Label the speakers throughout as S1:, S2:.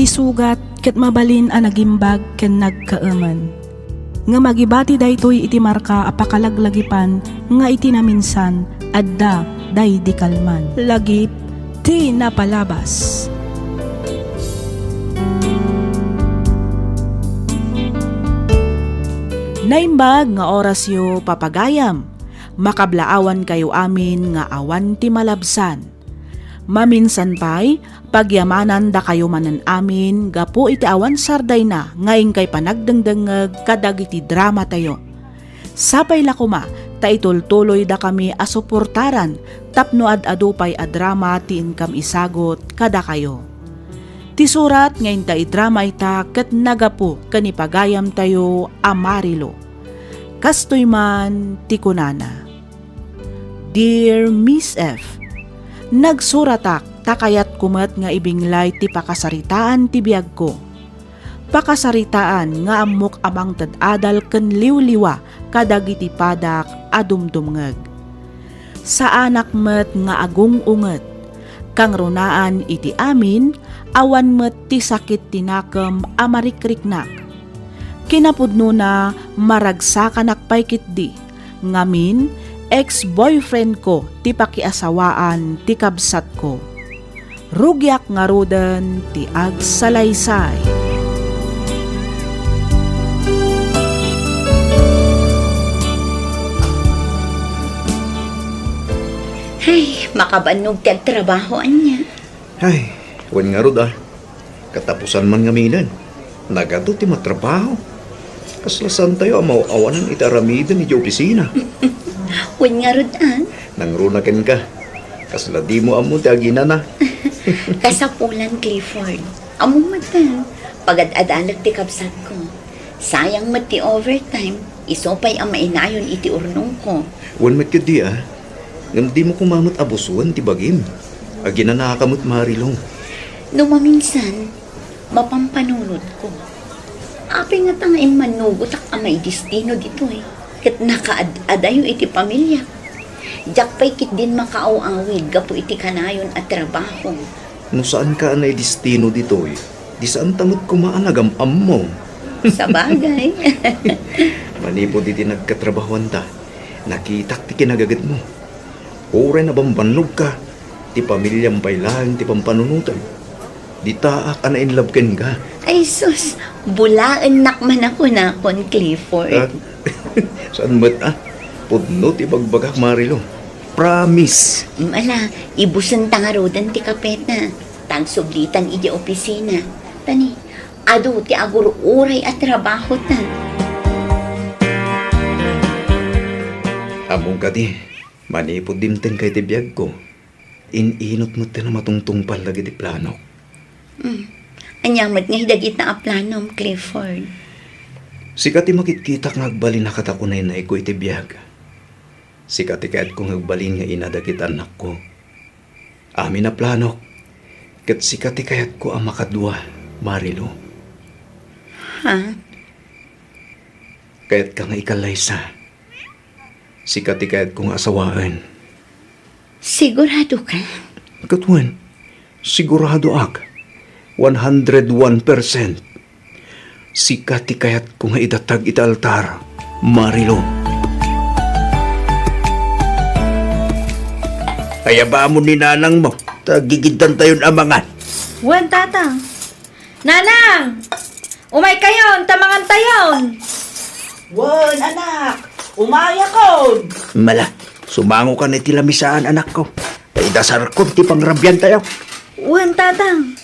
S1: isugat ket mabalin a nagimbag ken nagkaemen. Nga magibati daytoy iti marka a pakalaglagipan nga iti naminsan adda day di kalman. Lagip ti napalabas. Naimbag nga oras yo papagayam, makablaawan kayo amin nga awan ti malabsan. Maminsan pa'y pagyamanan da kayo manan amin, gapo iti awan sarday na ngayon kay panagdengdengeg kadag iti drama tayo. Sapay lakuma, ta itultuloy da kami asuportaran, tapno ad-adupay a drama ti inkam isagot kada kayo. Ti surat ngayon ta idrama ita ket nagapo kanipagayam tayo amarilo. Kastoy man ti kunana. Dear Miss F, nagsuratak takayat kumet nga ibinglay ti pakasaritaan ti biag ko. Pakasaritaan nga amok amang tadadal ken liwliwa kadagiti padak adumdumngeg. Sa anak met nga agong unget, kang runaan iti amin, awan met ti sakit tinakem amarikriknak. Kinapudno na maragsakan paykitdi, ngamin, ex-boyfriend ko ti pakiasawaan ti kabsat ko. Rugyak nga roden ti agsalaysay.
S2: Ay, makabanog ti agtrabahoan niya.
S3: Ay, wan nga rod katapusan man nga minan. Nagado ti matrabaho. Kaslasan tayo amaw-awanan itaramiden iti opisina.
S2: Wan nga rodan.
S3: Nangrunaken ka. Kasla di mo amo ti agina na.
S2: Kasapulan, Clifford. Amo matan. Pagad-adalag ti kabsat ko. Sayang mat ti overtime. Isopay ang mainayon iti urnong ko.
S3: Wan met ka di ngam di mo kumamot abusuan ti bagim. Agina nakakamot marilong.
S2: Numaminsan, mapampanunod ko. Api nga tangay manugot ak amay destino dito Kat nakaadayo iti pamilya. Jak pa'y kit din makaaw-awid gapo iti kanayon at trabaho.
S3: No saan ka anay destino dito di saan tamot kumaanagam mo.
S2: Sa bagay.
S3: Manipod iti nagkatrabahoan ta. Nakitak ti kinagagat mo. Oray na bambanlog ka. Ti pamilyang pailang ti pampanunutan. Di taak ana in love ken ka.
S2: Ay sus, bulaan nakman ako na kon Clifford.
S3: Saan ba't pudno ti bagbagak marilo. Promise.
S2: Ala, ibusan tangarodan ti kapeta. Tagsublitan iti opisina. Tani, adu ti agur uray at trabaho tan.
S3: Among ka di, manipod dimten kay ti biyag ko. Ininot mo ti na matungtungpal lagi ti plano.
S2: Anyamat nga hidagit na aplanom, Clifford.
S3: Sikat ti makitkitak nga agbalin na katakunay na iko iti biyag. Sikat ti kaya't kong agbalin nga inadagit anak ko. Amin na plano. Kat sikat ti kaya't ko ang makadwa, Marilo.
S2: Ha?
S3: Kaya't ka nga ikalaysa. Sikat ti kaya't kong asawaan.
S2: Sigurado ka?
S3: Katwan, sigurado ak. 101%. Sikat ti kaya't kung nga idatag ita altar, Marilo. Kaya ba mo ni nanang mo? Tagigidan tayon amangan.
S4: Wan, tatang. Nanang! Umay kayon, tamangan tayon!
S1: Wan, anak! Umaya ko!
S3: Mala, sumango ka na tilamisaan anak ko. Ay dasar ko, ti pangrabyan tayo.
S4: Wan, tatang.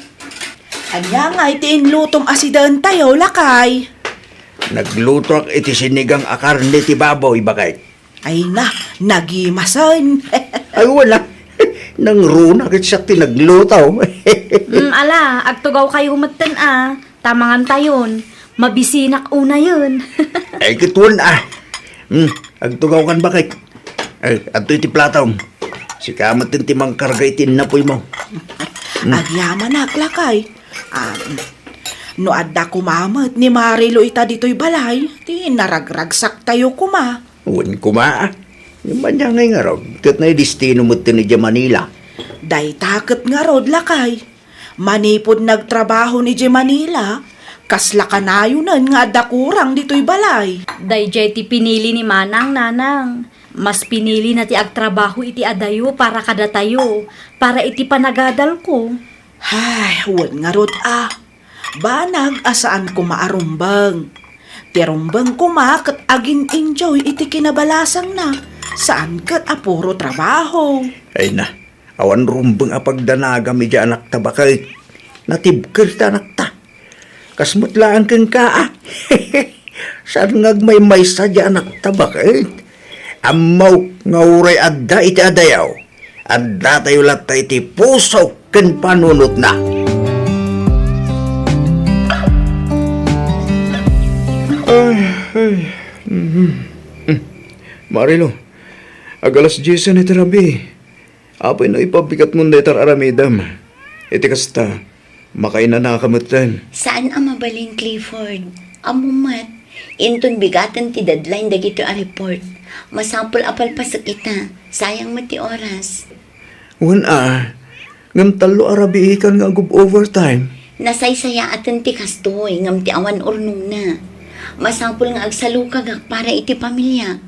S1: Anya nga itiin lutong asidan tayo, lakay.
S3: Nagluto ak iti sinigang akarne ti baboy bagay.
S1: Ay na, nagimasan.
S3: Ay wala. Nang runa kit siya tinaglutaw.
S4: Ala, agtugaw kayo humatan tamangan tayon. Mabisinak una yun.
S3: Ay kitwan agtugaw kan bakit? Ay, ato iti plataw. Si kamat ti mangkarga itin na po mo.
S1: Agyaman naklakay. No adda kumamat ni Marilo ita dito'y balay, ti naragragsak tayo kuma.
S3: Uwan kuma. Yung manya ngay nga raw. Kat na destino mo tinidya Manila.
S1: Day takot nga rod lakay. Manipod nagtrabaho ni Di Manila, kasla kanayunan nga dakurang dito'y balay.
S4: Dayjay ti pinili ni Manang, Nanang. Mas pinili na ti agtrabaho iti adayo para kada tayo, para iti panagadal ko.
S1: Hay, huwag nga rot Banag asaan ko maarumbang. Tirumbang ko kat agin enjoy iti kinabalasang na. Saan kat apuro trabaho.
S3: Ay na, awan rumbang apagdanaga mi di anak ta bakit. Natibker ta anak ta. Kasmutlaan kang ka Saan ngagmay sa di anak ta bakit? Amaw nga uray adda iti adayaw. Adda tayo latta iti puso ken panunot na. Marilo, agalas 10 iti rabi. Apay na ipabigat mo na itar aramidam. Iti kasta, makaina na kamutan.
S2: Saan ang mabalin, Clifford? Amumat, inton bigatan ti deadline dagito a report. Masampol apal pa sa kita. Sayang mo ti oras.
S3: Ngam talo arabi ikan nga gub overtime.
S2: Nasaysaya atan ti kastoy, ngam ti awan urnong na. Masampol nga agsalukag para iti pamilya.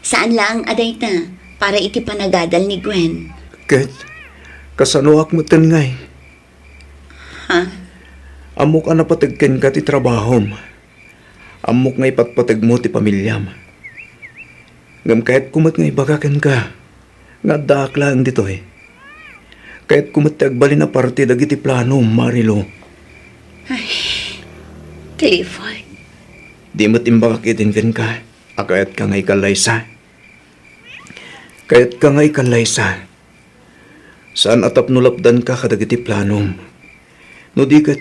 S2: Saan lang aday ta? Para iti panagadal ni Gwen.
S3: Ket, kasanuak mo ngay.
S2: Ha?
S3: Amok ka napatagken ka ti trabahom. Amok nga ipatpatag mo ti pamilyam. Ngam kahit kumat nga ibagakan ka, nga daak lang dito Kahit kumat agbali na parte dagiti plano, Marilo.
S2: Clifford.
S3: Di mo't imbagakitin ka, akayat ka nga ikalaysa. Kahit ka nga ikalaysa. Saan atap nulapdan ka kadagiti planom? No di kat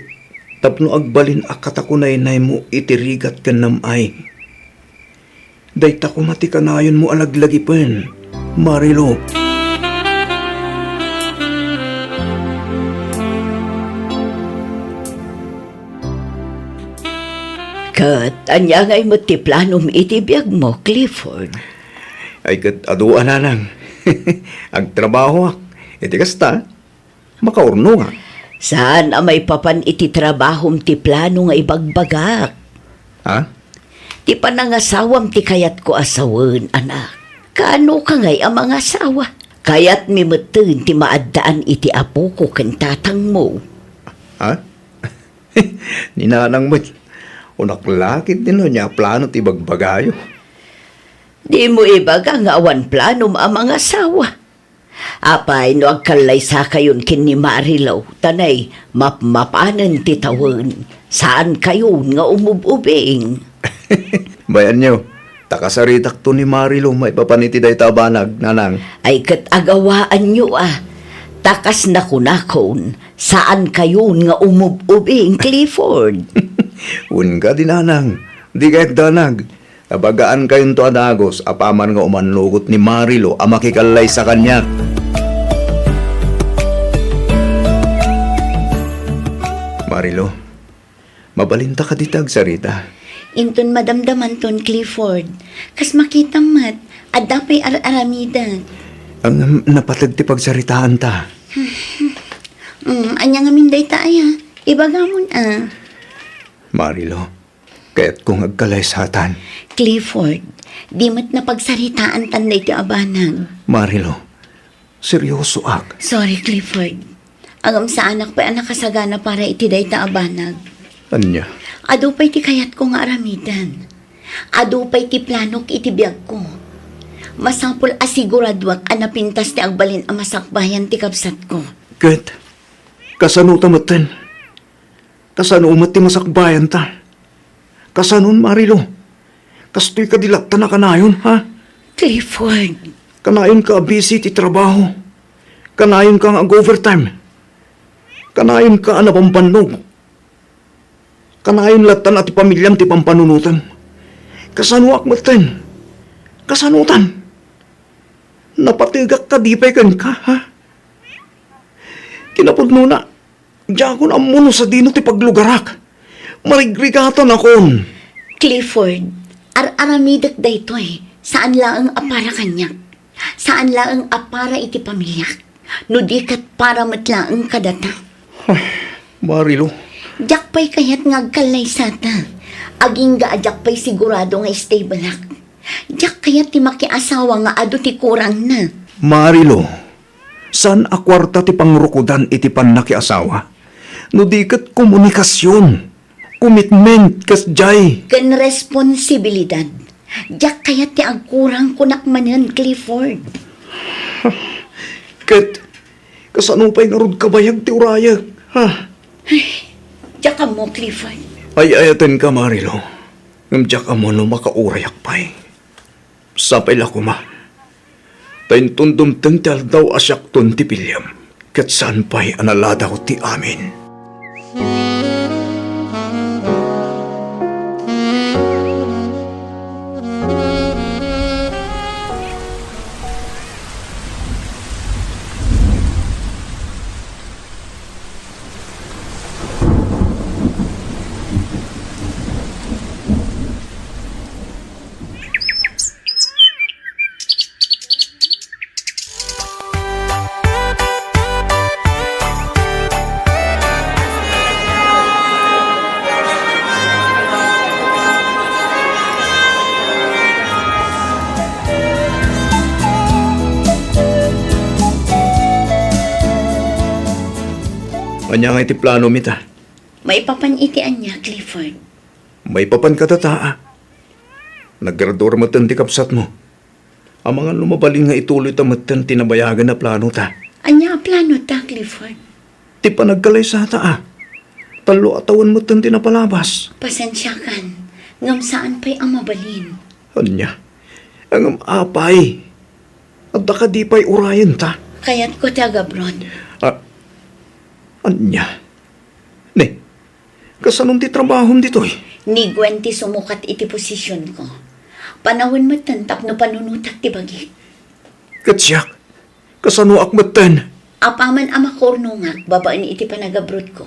S3: tapno agbalin akatakunay na mo itirigat ka namay. Dayta kumati ka na yun mo alaglagi pen, Marilo.
S2: Kat, anya nga'y mo ti planom itibiyag mo, Clifford.
S3: Ay kat aduan na lang. Agtrabaho ak. Iti kasta, makaurno nga.
S2: Saan may papan iti trabahom ti plano nga ibagbagak?
S3: Ha?
S2: Ti panangasawam ti kayat ko asawen, anak. Kaano ka ngay ang mga asawa? Kayat mimutun ti maaddaan iti apo ko ken tatang mo.
S3: Ha? Ninanang mo. Unaklakit din niya plano ti bagbagayo.
S2: Di mo ibaga nga awan plano ang mga asawa. Apay no agkalay sa kayon kin ni Marilaw, tanay mapmapanan ti tawon. Saan kayon nga umububing?
S3: Bayan niyo, takasaritak to ni Marilo may papaniti day tabanag, nanang.
S2: Ay kat agawaan nyo Takas na kunakon. Saan kayon nga umububing, Clifford?
S3: Un ka din, nanang. Di kahit danag. Nabagaan kayon to adagos, apaman nga umanlugot ni Marilo ang makikalay sa kanya. Marilo, mabalinta ka ditag sarita.
S2: Inton madamdaman ton, Clifford. Kas makita mat, at dapay aramidan.
S3: Ang napatag ti pagsaritaan ta.
S2: Anya nga minday taaya. Ibagamon
S3: Marilo, kaya't kung agkalaysatan.
S2: Clifford, di mat na pagsaritaan tanday ti abanag.
S3: Marilo, seryoso ak.
S2: Sorry, Clifford. Agam sa anak pa anak kasagana para itiday ta abanag.
S3: Anya?
S2: Adupay ti kayat ko nga aramidan. Adupay ti planok itibiyag ko. Masampol asiguradwak anapintas ti agbalin ang masakbayan ti kapsat ko.
S3: Kat, kasano tamaten? Kasano umat ti masakbayan ta? Kasanon, Marilo? Kastoy ka dilata na kanayon, ha?
S2: Clifford.
S3: Kanayon ka busy ti trabaho. Kanayon ka nga overtime. Kanayon ka na pampannog. Kanayon latan at ti pamilyam ti pampanunutan. Kasano akmaten? Kasanutan? Napatigak ka di pa'y kan ka, ha? Kinapod mo na, diyan ang muno sa dino ti paglugarak. Marigrigatan akon.
S2: Clifford, aramidak da ito Saan lang ang apara kanyak? Saan lang ang apara iti pamilyak? No di kat para matlaang kadata.
S3: Marilo,
S2: Jak pa'y kayat ngagkalay sata. Aging gaajak pa'y sigurado nga stable ak. Jak kayat ti makiasawa nga ado ti kurang na.
S3: Marilo, saan akwarta ti pangrukudan iti pannakiasawa? No di kat komunikasyon, commitment kas jay.
S2: Kan responsibilidad. Jak kayat ti agkurang kunak manan, Clifford.
S3: Kat, kasano pa'y narod kabayag ti urayag, ha?
S2: Jak mo, Clifford.
S3: Ay ayaten ka, Marilo. Ngamdyak mo no makaurayak pa'y. Sapay la kuma. Tayin tundumteng ti aldaw asyak ton ti pilyam. Kat saan pa'y analadaw ti amin. Anya nga iti plano mita.
S2: May papanitian niya, Clifford.
S3: May papan katataa. Nagrador matan ti kapsat mo. Ang mga lumabaling nga ituloy ta matan tinabayagan na plano ta.
S2: Anya plano ta, Clifford?
S3: Ti panagkalay sa taa. Talo atawan matan tinapalabas.
S2: Pasensya kan. Ngam saan pa'y ang mabalin?
S3: Anya, ang apay. At baka di pa'y urayan ta.
S2: Kaya't ko taga-abroad.
S3: Anya? Ne, kasanong ti trabahom dito'y?
S2: Ni Gwen ti sumukat iti posisyon ko. Panahon matantap no panunutak ti bagi.
S3: Katsyak, kasano akmatan?
S2: Apaman ama kornungak, babaan iti panagabrod ko.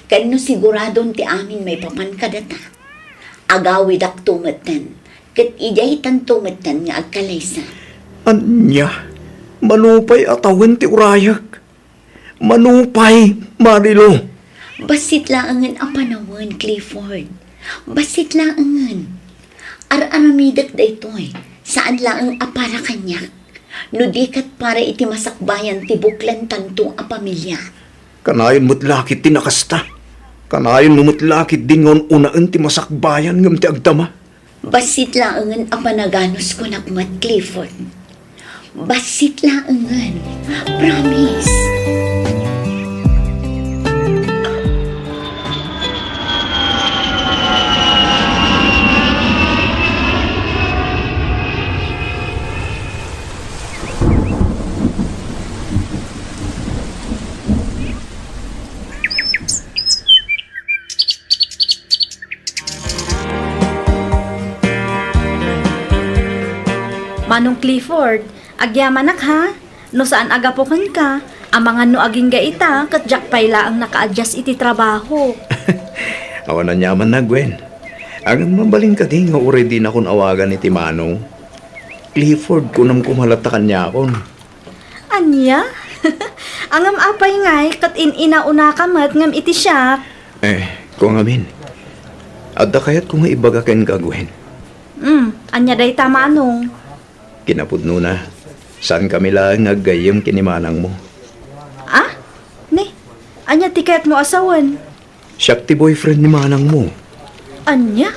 S2: Kano siguradon ti amin may papan kadata. Agawid ak tumatan, kat ijay tan tumatan nga agkalaysa.
S3: Anya, manupay atawan ti urayak. Manupay, Marilo.
S2: Basit laangan ang panahon, Clifford. Basit laangan. Ar-aramidak da ito'y, saan laang apara kanyak. No di kat para iti masakbayan ti buklan tanto a pamilya.
S3: Kanayon mo't lakit ti nakasta. Kanayon mo't lakit din ngon unaan ti masakbayan ngam ti agdama.
S2: Basit laangan ang panaganos ko nakmat, Clifford. Basit laangan. Promise.
S4: Manong Clifford, agyamanak ha? No saan agapukan ka? Ang mga no aging gaita, kat jak payla ang naka-adjust iti trabaho.
S3: Awan na nyaman na, Gwen. Ang mabaling ka din nga uri din akong awagan ni Manong. Clifford ko nam kumalata kanya akon.
S4: Anya? Angam apay ngay, kat inauna ka mat ngam iti siya.
S3: Kung amin. Adda kayat kung ibagakin ka, Gwen.
S4: Anya day tamanong.
S3: Kinapudno na. Saan kami lang nagayam kinimanang mo?
S4: Ah? Ne? Anya tiket mo asawan?
S3: Siyak ti boyfriend ni manang mo.
S4: Anya?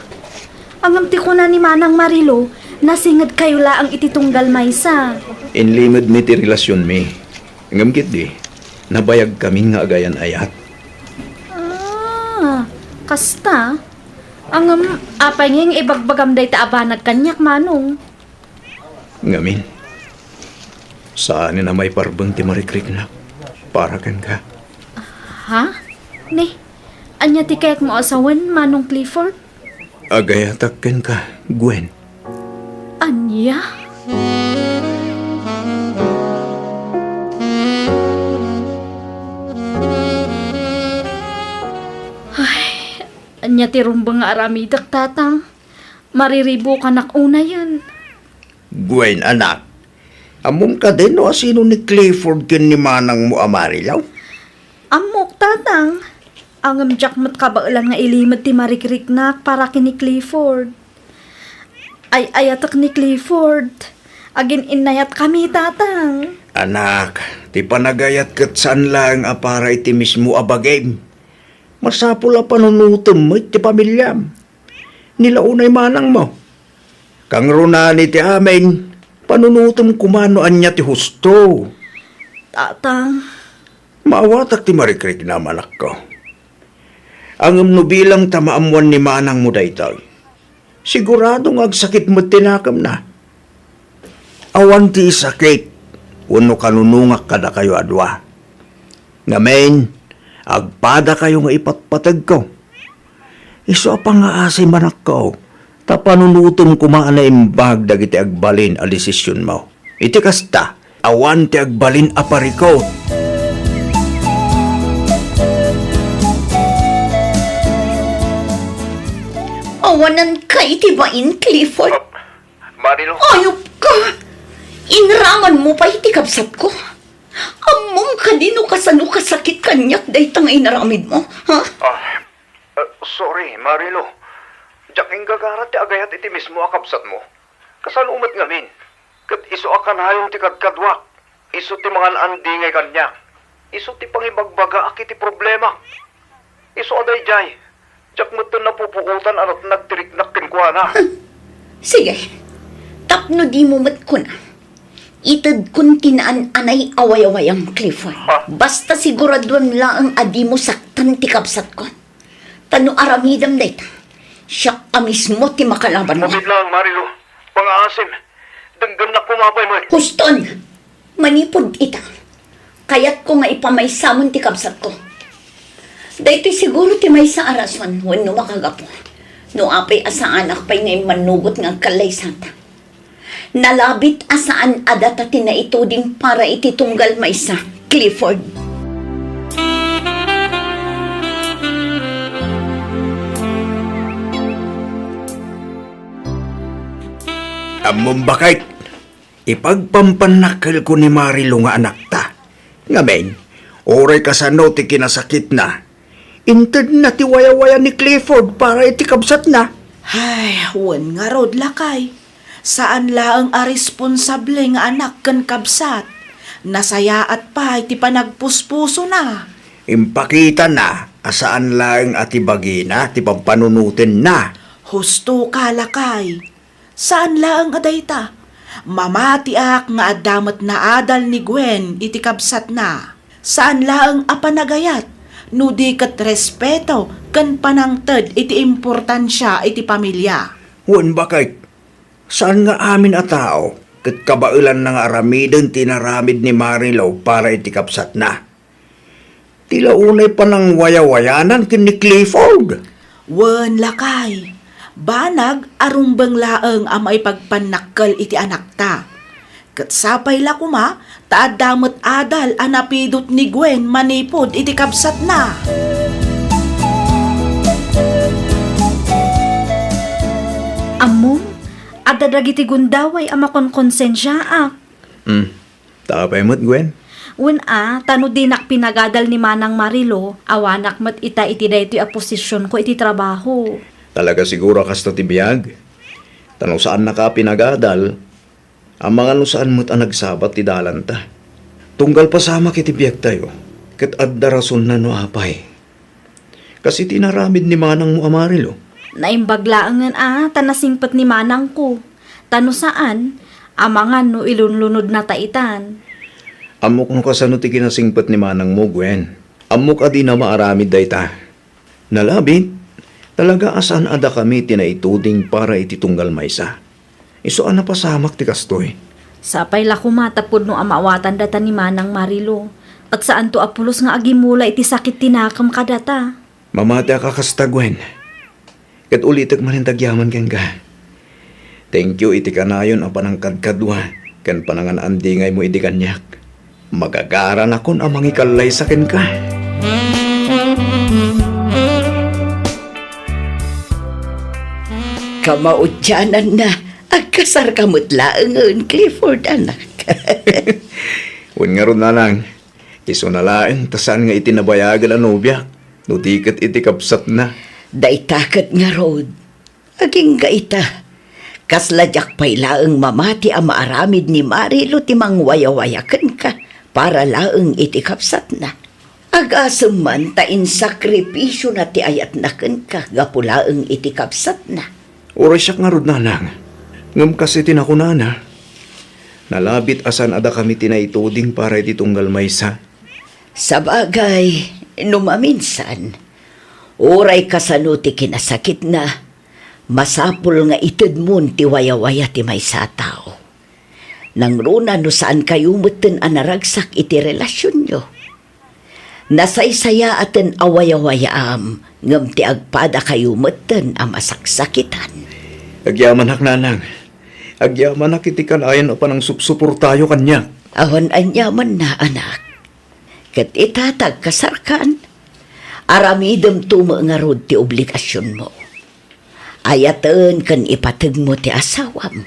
S4: Angam ti ko na ni Manang Marilo, nasingad kayo laang ititunggal maysa.
S3: Inlimod mi ti relasyon mi. Ngam kit di. Nabayag kami nga agayan ayat.
S4: Kasta? Angam apay nging ibagbagam day taabanag kanyak manong.
S3: Ngamin. Saan na may parbang ti marikrik na. Para kan ka.
S4: Ha? Ne? Anya ti kayak mo asawan, Manong Clifford?
S3: Agayatak kan ka, Gwen.
S4: Anya? Ay, anya ti rumbang nga aramidak tatang. Mariribo ka una yun.
S5: Gwen, anak. Among ka din o sino ni Clifford kin ni manang mo amarilaw?
S4: Amok tatang. Ang jackmat kabailan nga ilimad ti marikriknak para kini Clifford. Ay ayatak ni Clifford. Agin inayat kami tatang.
S5: Anak, ti panagayat kat saan lang para iti mismo abagay. Masapula panunutom mo iti pamilyam. Nilaunay manang mo. Kang runani ti amin, panunutom kumano anya ti husto.
S4: Tatang,
S5: Maawatak ti marikrik na manak ko. Ang bilang tamaamuan ni manang mo daytay. Siguradong agsakit mo tinakam na. Awan ti sakit, uno kanunungak kada kayo adwa. Ngamen, agpada kayo nga ipatpatag ko. Iso pa nga asay manak ko, tapanunutom kumaan na imbag dagiti agbalin a desisyon mo. Iti kasta, awan ti agbalin apariko.
S2: Awanan ka itibain, Clifford.
S5: Marilo?
S2: Ayop ka! Inraman mo pa iti kabsat ko. Among kadino kasano kasakit kanyak dahi tang inaramid mo, ha?
S5: Sorry, Marilo. Jaking gagarat ti agayat iti mismo akabsat mo. Kasalumat ngamin. Kat iso akan hayon ti kadkadwak. Iso ti mga andingay kanya. Iso ti pangibagbaga ak iti problema. Iso aday jay. Jak mo ito napupuutan ano't nagtiriknak kinkwana.
S2: Sige, tapno di mo mat ko na. Itad kun tinaan anay away-away ang Clifford. Basta siguraduan lang ang adi mo saktan ti kabsat ko. Tano aramidam dayta. Siya ka mismo ti makalaban mo.
S5: Mabid lang, Marilo. Pang-aasim. Danggan na kumapay mo.
S2: Huston, manipod ita. Kaya't ko nga ipamaysamon ti kabsat ko. Daytoy siguro ti may sa arason wenno makagapo. No apay asaan akpay nga manugot nga kalay sata. Nalabit asaan adata tinaituding para ititunggal maysa, Clifford.
S5: Among bakit? Ipagpampanakal ko ni Marilo nga anak ta. Ngamen, oray kasano ti kinasakit na. Inted na ti waya-waya ni Clifford para iti kabsat na.
S1: Ay, wan nga rod lakay. Saan laang a responsable nga anak kan kabsat? Nasaya at pa iti panagpuspuso na.
S5: Impakita na asaan lang ati bagina ti pampanunutin na.
S1: Husto ka lakay. Saan laang adayta? Mamatiak nga adamat na adal ni Gwen iti kabsat na. Saan laang apanagayat? No di kat respeto kan panangted iti importansya iti pamilya.
S5: Wan bakit? Saan nga amin a tao kat kabailan na nga aramidon tinaramid ni Marilo para iti kabsat na. Tila unay pa ng waya-wayanan kin ni Clifford.
S1: Wen lakay. Banag arumbang laeng ang maipagpanakkel iti anak ta. Kat sapay la kuma, taadamot adal anapidot ni Gwen manipod iti kabsat na.
S4: among, adadagiti gundaway amakon konsensyaak.
S3: Tapay mo't, Gwen.
S4: Wen tano dinak pinagadal ni Manang Marilo, awanak mat ita iti daytoy a posisyon ko iti trabaho.
S3: Talaga siguro kasta ti biyag. Tanong saan na ka pinagadal, ang mga saan mo't ang nagsabat ti dalanta. Tunggal pasama kiti biyag tayo, kat adda rason na no apay. Kasi tinaramid ni Manang mo Marilo.
S4: Naimbaglaangan tanasingpet ni Manang ko. Tano saan, amangan no ilunlunod na taitan.
S3: Amok no kasano ti kinasingpet ni Manang mo, Gwen. Amok adi na maaramid dayta. Nalabit, talaga asan ada kami tinaituding para ititunggal maysa. Isuan na pasamak ti kastoy.
S4: Sapay la kumatapod no amawatan data ni Manang Marilo. At saan to apulos nga agimula iti sakit tinakam kadata.
S3: Mamati ka kasta, Gwen. Kat ulitak manintagyaman ken ka. Thank you iti kanayon a panangkadkadwa ken panangan andingay mo iti kanyak. Magagaran akon ang mangikalay sa ken ka.
S2: Kamaudyanan na. Agkasar kamot laang Clifford, anak.
S3: Wen nga ron na lang. Iso na laeng tasan nga itinabayagan ang nobya. No tiket iti kapsat na.
S2: Daitakat nga road. Aging gaita. Kasladyak pa'y laeng mamati ang maaramid ni Marilo timang wayawayakan ka para laeng iti kapsat na. Agasem man tain sakripisyo na ti ayat na ka gapulaeng iti kapsat na.
S3: Oras siya nga rod nanang. Ngam kasi tinakunana. Nalabit asan ada kami tinaituding para iti tunggal maysa.
S2: Sabagay, numaminsan, oray kasano ti kinasakit na, masapul nga ited mon ti waya-waya ti may sa tao. Nang runa no saan kayo mutin anaragsak iti relasyon nyo. Nasaysaya atin awaya-wayaam, ngam ti agpada kayo mutin ang masaksakitan.
S3: Agyaman hak nanang. Agyaman hak iti kanayan o panang supsupor tayo kanya.
S2: Ahon anyaman na anak. Kat itatag kasarkan, aramidem tumo nga rod ti obligasyon mo. Ayaten kan ipatag mo ti asawam.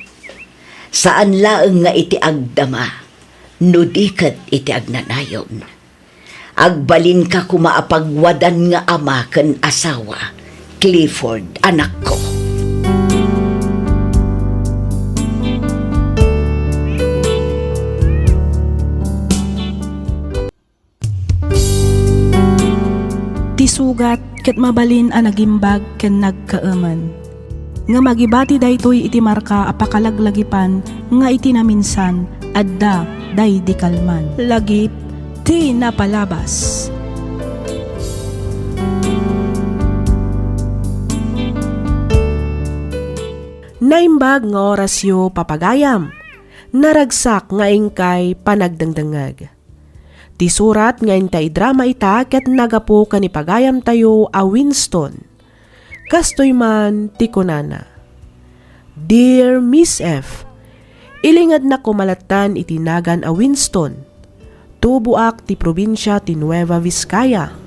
S2: Saan laeng nga iti agdama, nudikat iti agnanayon. Agbalin ka kumaapagwadan nga ama ken asawa, Clifford, anak ko.
S1: Tisugat ket mabalin a nagimbag ken nagkaaman. Nga magibati daytoy iti marka apakalaglagipan nga iti naminsan adda day di kalman. Lagip ti napalabas. Naimbag nga orasyo papagayam. Naragsak nga ingkay panagdangdangag. Ti surat nga intay drama ita ket nagapo kanipagayam tayo a Winston. Kastoy man ti kunana. Dear Miss F, ilingad na kumalatan itinagan a Winston. Tubuak ti probinsya ti Nueva Vizcaya.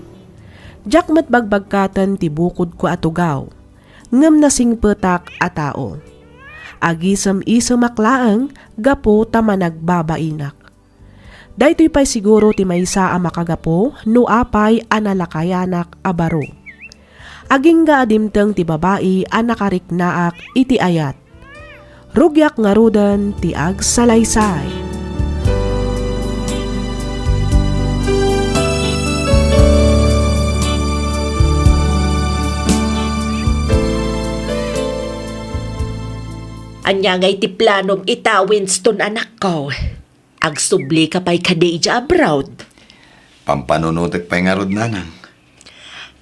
S1: Jakmat bagbagkatan ti bukod ko atugaw. Ngem nasing petak a tao. Agisem-isem aklaang gapo tama nagbabainak. Daytoy pa'y siguro ti maysa a makagapo no apay analakayanak a baro. Aging nga adimteng ti babae a nakariknaak iti ayat. Rugyak nga rudan ti agsalaysay.
S6: Anya ngay ti planom ita, Winston, anak ko. Agsubli ka pa'y kadeja abroad.
S5: Pampanunutek pa'y nga rod nanang.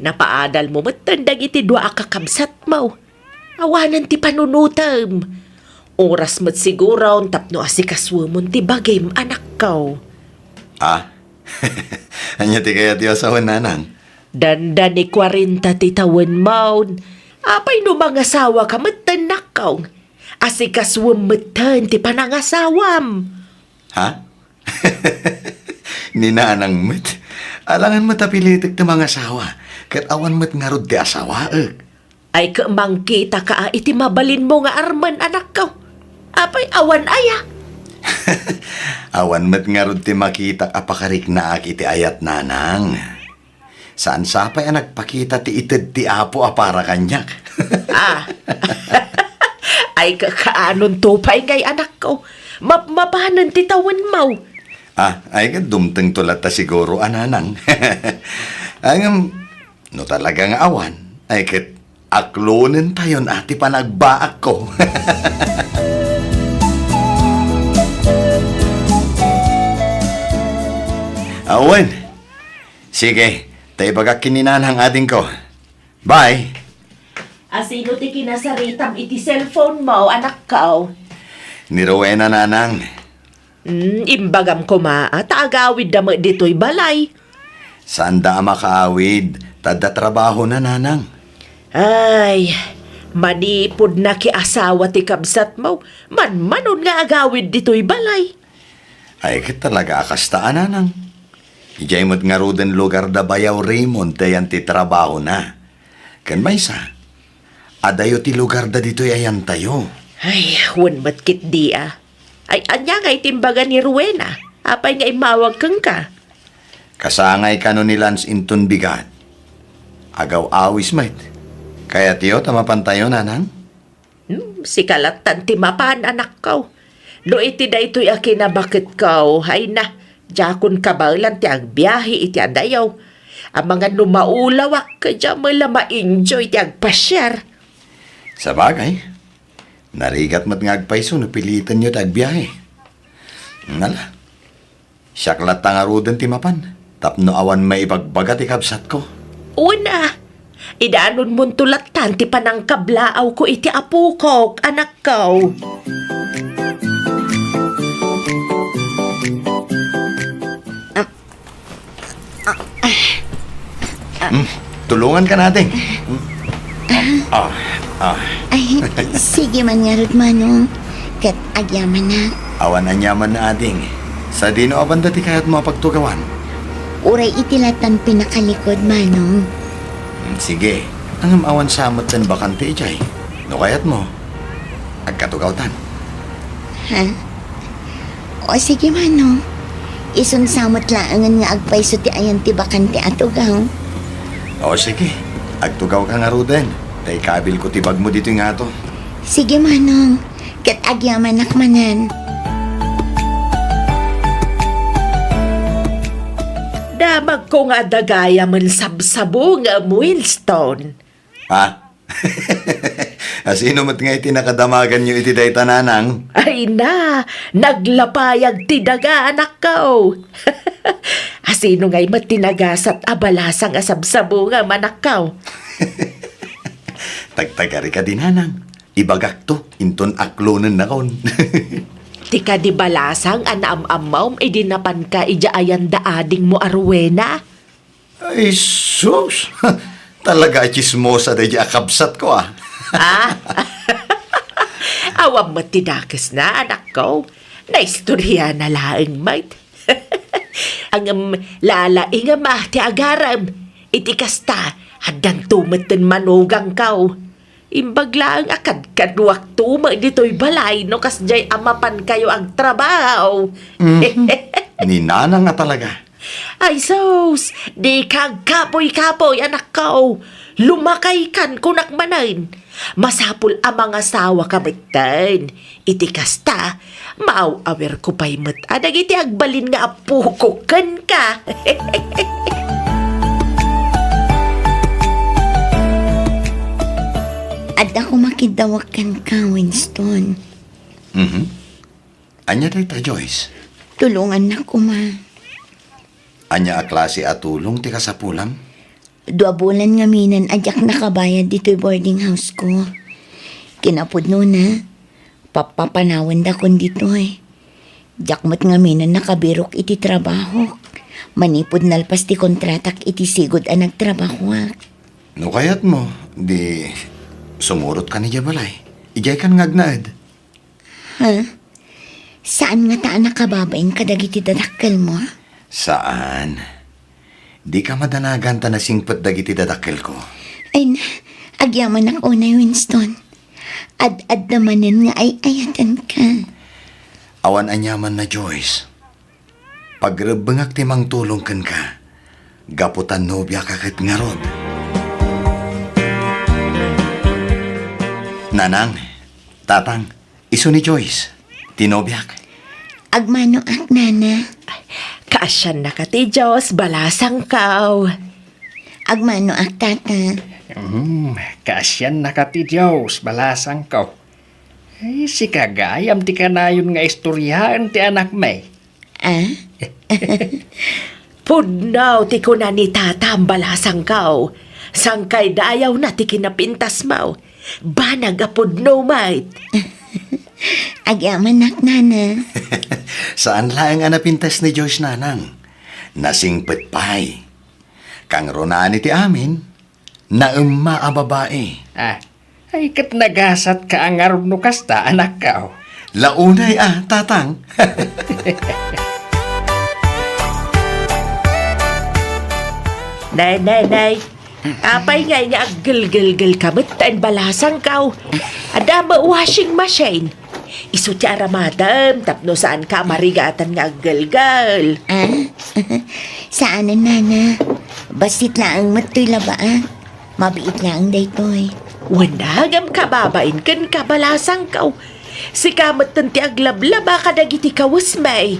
S6: Napaadal mo matandag iti dua akakabsat mo. Awanan ti panunutam. Oras mo't siguro tapno asikaswamon ti bagim, anak ko.
S5: Ah? Anya ti kaya ti asawan nanang?
S6: Dandan ni 40 ti tawen maun. Apay no mga asawa ka matanak ko. Asikaswam matan ti panangasawam.
S5: Ha? Ninanang met. Alangan matapilitik ti mga asawa. Kat awan met nga rod ti asawa.
S6: Ay kamangkita ka iti mabalin mo nga arman, anak ko. Apay awan aya.
S5: Awan met nga rod ti makita apakarik na iti ayat nanang. Saan sapay ang nagpakita ti ited ti apo para kanyak?
S6: Ay kakaanon to pa'y ngay, anak ko. Mapahanan ti tawan mo.
S5: Ay ka dumteng tulat ta siguro, ananang. Ang, no talagang awan, ay kat aklonen tayon ati panagbaak ko. Awan. Sige, tayo baga kininanang ading ko. Bye.
S6: Asino ti kinasaritam iti cellphone mo, anak ko?
S5: Ni Rowena nanang.
S6: Imbagam ko taagawid damo dito'y balay.
S5: Saan da makaawid? Tada trabaho na nanang.
S6: Ay, manipod na ki asawa ti kabsat mo. Manon nga agawid dito'y balay.
S5: Ay, kit talaga akastaan nanang. Ijay mo't nga roden lugar da bayaw Raymond dayan ti trabaho na. Kan maysa, adayo ti lugar da dito'y ayan tayo.
S6: Ay, wan matkit di Ay, anya nga itimbaga ni Rowena. Apay nga imawag kang ka.
S5: Kasangay ka no ni Lance Inton bigat.
S7: Agaw awis, mate. Kaya tiyo, tamapan tayo, nanang?
S6: Si kalatan ti mapan anak ko. Do iti da ito'y akinabakit ko. Hay na, jakon kabalan ti agbiyahe iti adayaw. Ang mga numaulawak ka dyan mula ma-enjoy ti agpasyar.
S7: Sa bagay, narigat mat ngagpaiso, napilitan nyo tagbiyahe. Ngala, siyaklat tangarudan ti mapan. Tapno awan may ibagbagat ikabsat ko.
S6: Una, idaanon mong tulatan ti panang kablaaw ko iti apo ko, anak ko.
S7: Tulungan ka natin.
S2: Ay, sige man nga rin, Manong. Kat agyaman na.
S7: Awan na nyaman na ading. Sa dino abanda ti kayat mo pagtugawan.
S2: Uray itilatan pinakalikod, Manong.
S7: Sige, ang awan samot san bakante ijay. No kayat mo. Agkatugawtan.
S2: Ha? O sige, Manong. Isun samot laangan nga agpaiso ti ayan ti bakante atugaw.
S7: O sige, agtugaw ka nga ruden. Tay kabil ko tibag mo dito nga to.
S2: Sige, Manong. Kat agyaman nakmanan.
S6: Damag ko nga dagaya man sabsabo nga Wilstone.
S7: Ha? Asino mat nga iti nakadamagan nyo iti day tananang?
S6: Ay na, naglapayag ti daga anak ko. Asino nga'y matinagasat abalasang asabsabo nga manakaw.
S7: Tagtagari ka din hanang. Ibagak to, inton aklonan na kon.
S6: Ti ka di balasang anam-amaw idinapan ka ijaayan daading mo arwena.
S7: Ay, sus! Talaga chismosa day akabsat ko ah.
S6: Awam matidakes na anak ko. Naistorya na laeng mate. Ang lalaing ama ti agaram. Iti kasta hadang tumeten manugang kau. Imbaglaang akad kadwak tuma dito'y balay no kasjay amapan kayo ang trabaho.
S7: Ni nanang nga talaga.
S6: Ay sos, di kag kapoy-kapoy anak ko. Lumakay kan kunak manan. Masapul ang mga sawa kamitan. Iti kasta, maaw-awer ko pa'y mat. Adag iti agbalin nga apukukan ka.
S2: At ako makidawakan ka, Winston.
S7: Anya day ta, Joyce?
S2: Tulungan na ko, ma.
S7: Anya a klase at tulong ti kasapulam?
S2: 2 bulan nga minan adyak nakabayad dito'y boarding house ko. Kinapudno na. Papapanawan da kon dito eh. Jakmat nga minan nakabirok iti trabaho. Manipod nalpas ti kontratak iti sigod ang nagtrabaho.
S7: No kayat mo, di sumurot ka ni balay. Ijay kan ngagnaed.
S2: Ha? Saan nga taan nakababain kadag iti dadakkel mo?
S7: Saan? Di ka madanagan ta na singpet dagiti dadakkel ko.
S2: Ay na, agyaman ako na Winston. Ad-ad namanan nga ay ayatan ka.
S7: Awan anyaman na Joyce. Pagrebengak timang tulong kan ka. Gaputan nobya kakit nga rod. Nanang, tatang, iso ni Joyce. Tinobyak.
S2: Agmano ak nana.
S6: Kaasyan na ka ti Diyos, balasang kaw.
S2: Agmano ak tata.
S8: Kasyan na ka ti Diyos, balasang ko. Ay, si kagayam ti kanayon nga istoryahan ti anak may.
S2: Ah?
S6: Pudnaw ti kuna ni tata ang balasang kaw. Sangkay dayaw na ti kinapintas mo. Banag a pudnaw mate.
S2: Agyaman ak nana.
S7: Saan lang ang napintas ni Joyce nanang? Nasingpet pay. Kang ronani ti amin, na a babae.
S8: Ay kat nagasat ka ang arog no kasta, anak ka.
S7: Launay tatang.
S6: Nay. Apay nga niya aggal-gal-gal kamit tain balasang kaw. Adama washing machine. Iso ti aramadam, tapno saan ka marigatan nga aggal-gal.
S2: Ah? Saan na nana? Basit lang matoy laba ah? Mabiit lang daytoy.
S6: Wanagam kababain kan kabalasang kaw. Si kamat tanti aglablaba ka dagiti kawas may.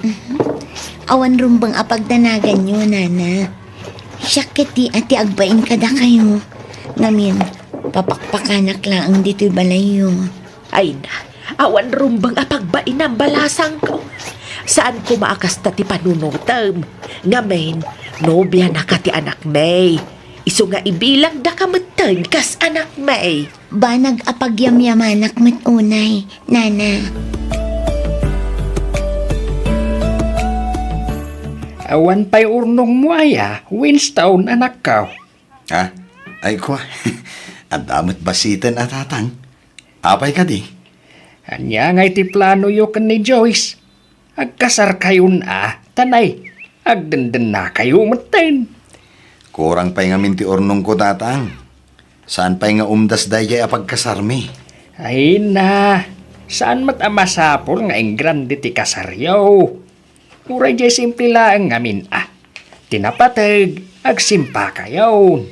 S2: Awan rumbang apagdanagan nyo, nana. Syakit di ati agbain kada kayo. Ngamin, papakpakanak lang dito'y balayo.
S6: Ay na, awan rumbang apagbain ang balasang kaw. Saan ko maakas ti panunutam? Ngamen, nobya na ka ti anak may. Iso nga ibilang da kamatan kas anak may.
S2: Banag apagyamyamanak met unay, nana.
S8: Awan pa'y urnong mo aya, Winston anak ka.
S7: Ha? Ay ko, ang damat basitan at atang. Apay ka di?
S8: Anya nga iti plano yo kan ni Joyce. Agkasar kayo na, tanay. Agdandan na kayo matin.
S7: Kurang pa'y nga minti urnong ko tatang. Saan pa'y nga umdas dayay apagkasarmi?
S8: Ay na, saan mat amasapol nga ing grande ti kasaryaw? Uray jay simple lang ngamin tinapatag, agsimpa kayaw.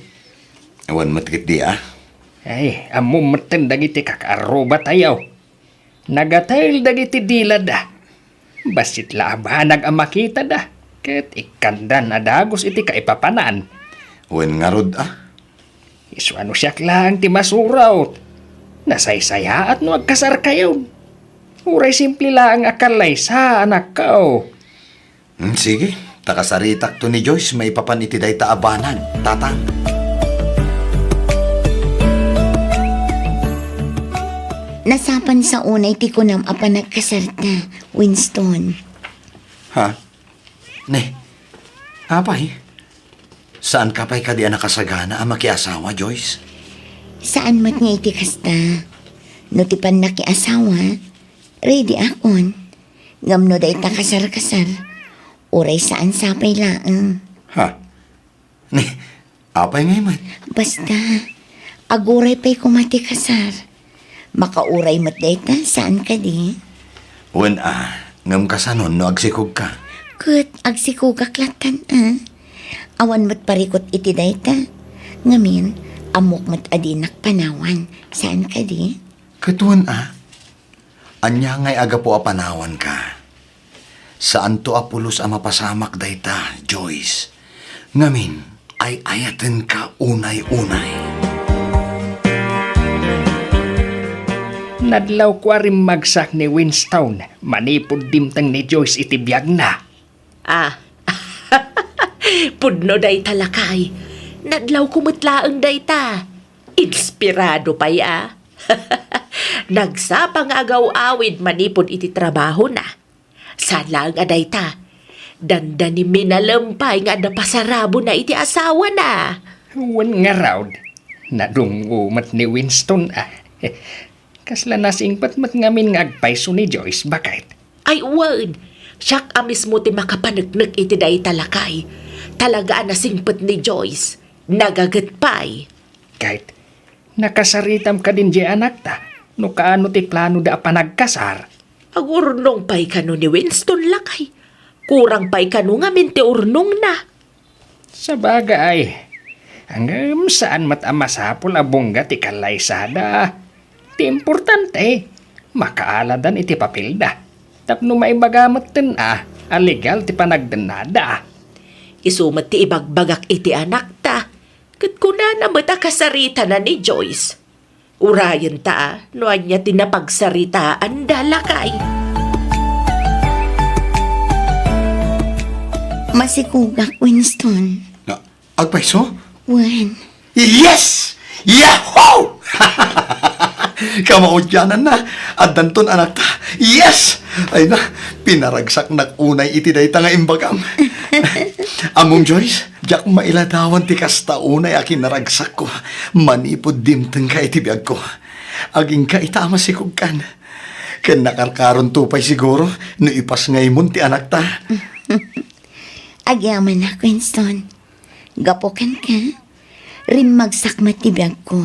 S7: Awan matikit di
S8: Ay, amum matin dagiti kakaroba tayaw. Nagatail dagiti dila da. Basit labanag ang makita da. Ket ikandan na dagos iti kaipapanan.
S7: Wen nga rod
S8: Iswano siyak lang ti masuraw. Nasaysaya at no agkasar kayo. Uray simple lang akalay sa anak kao.
S7: Sige, takasaritak to ni Joyce may papaniti day taabanan, tatang.
S2: Nasapan sa unay ti kunam apa nagkasarta, Winston.
S7: Ha? Ne, apay? Saan ka pa'y kadi anak kasagana ang makiasawa, Joyce?
S2: Saan mat nga iti kasta? No ti pan nakiasawa, ready akon. Ngamno day ta kasar-kasar. Uray saan sapay laang.
S7: Ha? Ne, apay ngay man?
S2: Basta, aguray pa'y kumati kasar. Makauray mat day ta, saan ka di?
S7: Wen ngam kasanon no agsikog ka.
S2: Kut, agsikugak latan Awan mat parikot iti day ta. Ngamin, amok mat adinak panawan. Saan ka di?
S7: Katuan anya ngay aga po apanawan ka. Saan to apulos ang mapasamak dayta, Joyce? Ngamin, ay ayaten ka unay-unay.
S8: Nadlaw ko rin magsak ni Winston. Manipod dimtang ni Joyce iti biyag na.
S6: Pudno day talakay. Nadlaw kumutlaang day ta. Inspirado pa Nagsapang agaw-awid manipod iti trabaho na. Salang aday ta. Danda ni minalampay nga napasarabo na iti asawa na.
S8: Wan nga raw. Nadungumat ni Winston Kasla nasingpat mat ngamin nga agpaiso ni Joyce bakit?
S6: Ay wan. Siyak amis mo ti makapanagnak iti day talakay. Talagaan na singpat ni Joyce. Nagagatpay.
S8: Kahit nakasaritam ka din di anak ta. No kaano ti plano da panagkasar.
S6: Agurnong pay kano ni Winston lakay. Kurang pay kano nga minti urnong na.
S8: Sa bagay, hanggang saan mat amasapol abongga ti kalaysada. Ti importante, makaaladan iti papilda. Tapno maibagamat din alegal ti panagdanada.
S6: Isumat ti ibagbagak iti anak ta. Kat kuna na mata kasarita na ni Joyce. Urayan ta no anya tinapagsaritaan dalakay.
S2: Masikugak, Winston.
S7: Agpaiso?
S2: Wan.
S7: Yes! Yahoo! Kamaudyanan na. At danton anak ta. Yes! Ay na, pinaragsak na unay iti dayta nga imbagam. Among Joyce, jak mailadawan ti kasta unay akin naragsak ko. Manipod dimteng ka iti biyag ko. Aging ka itama si kugkan. Ken nakarkaron tupay siguro, no ipas ngaymon ti anak ta.
S2: Agyaman na, Winston. Gapokan ka. Rimagsakmat ti biyag ko.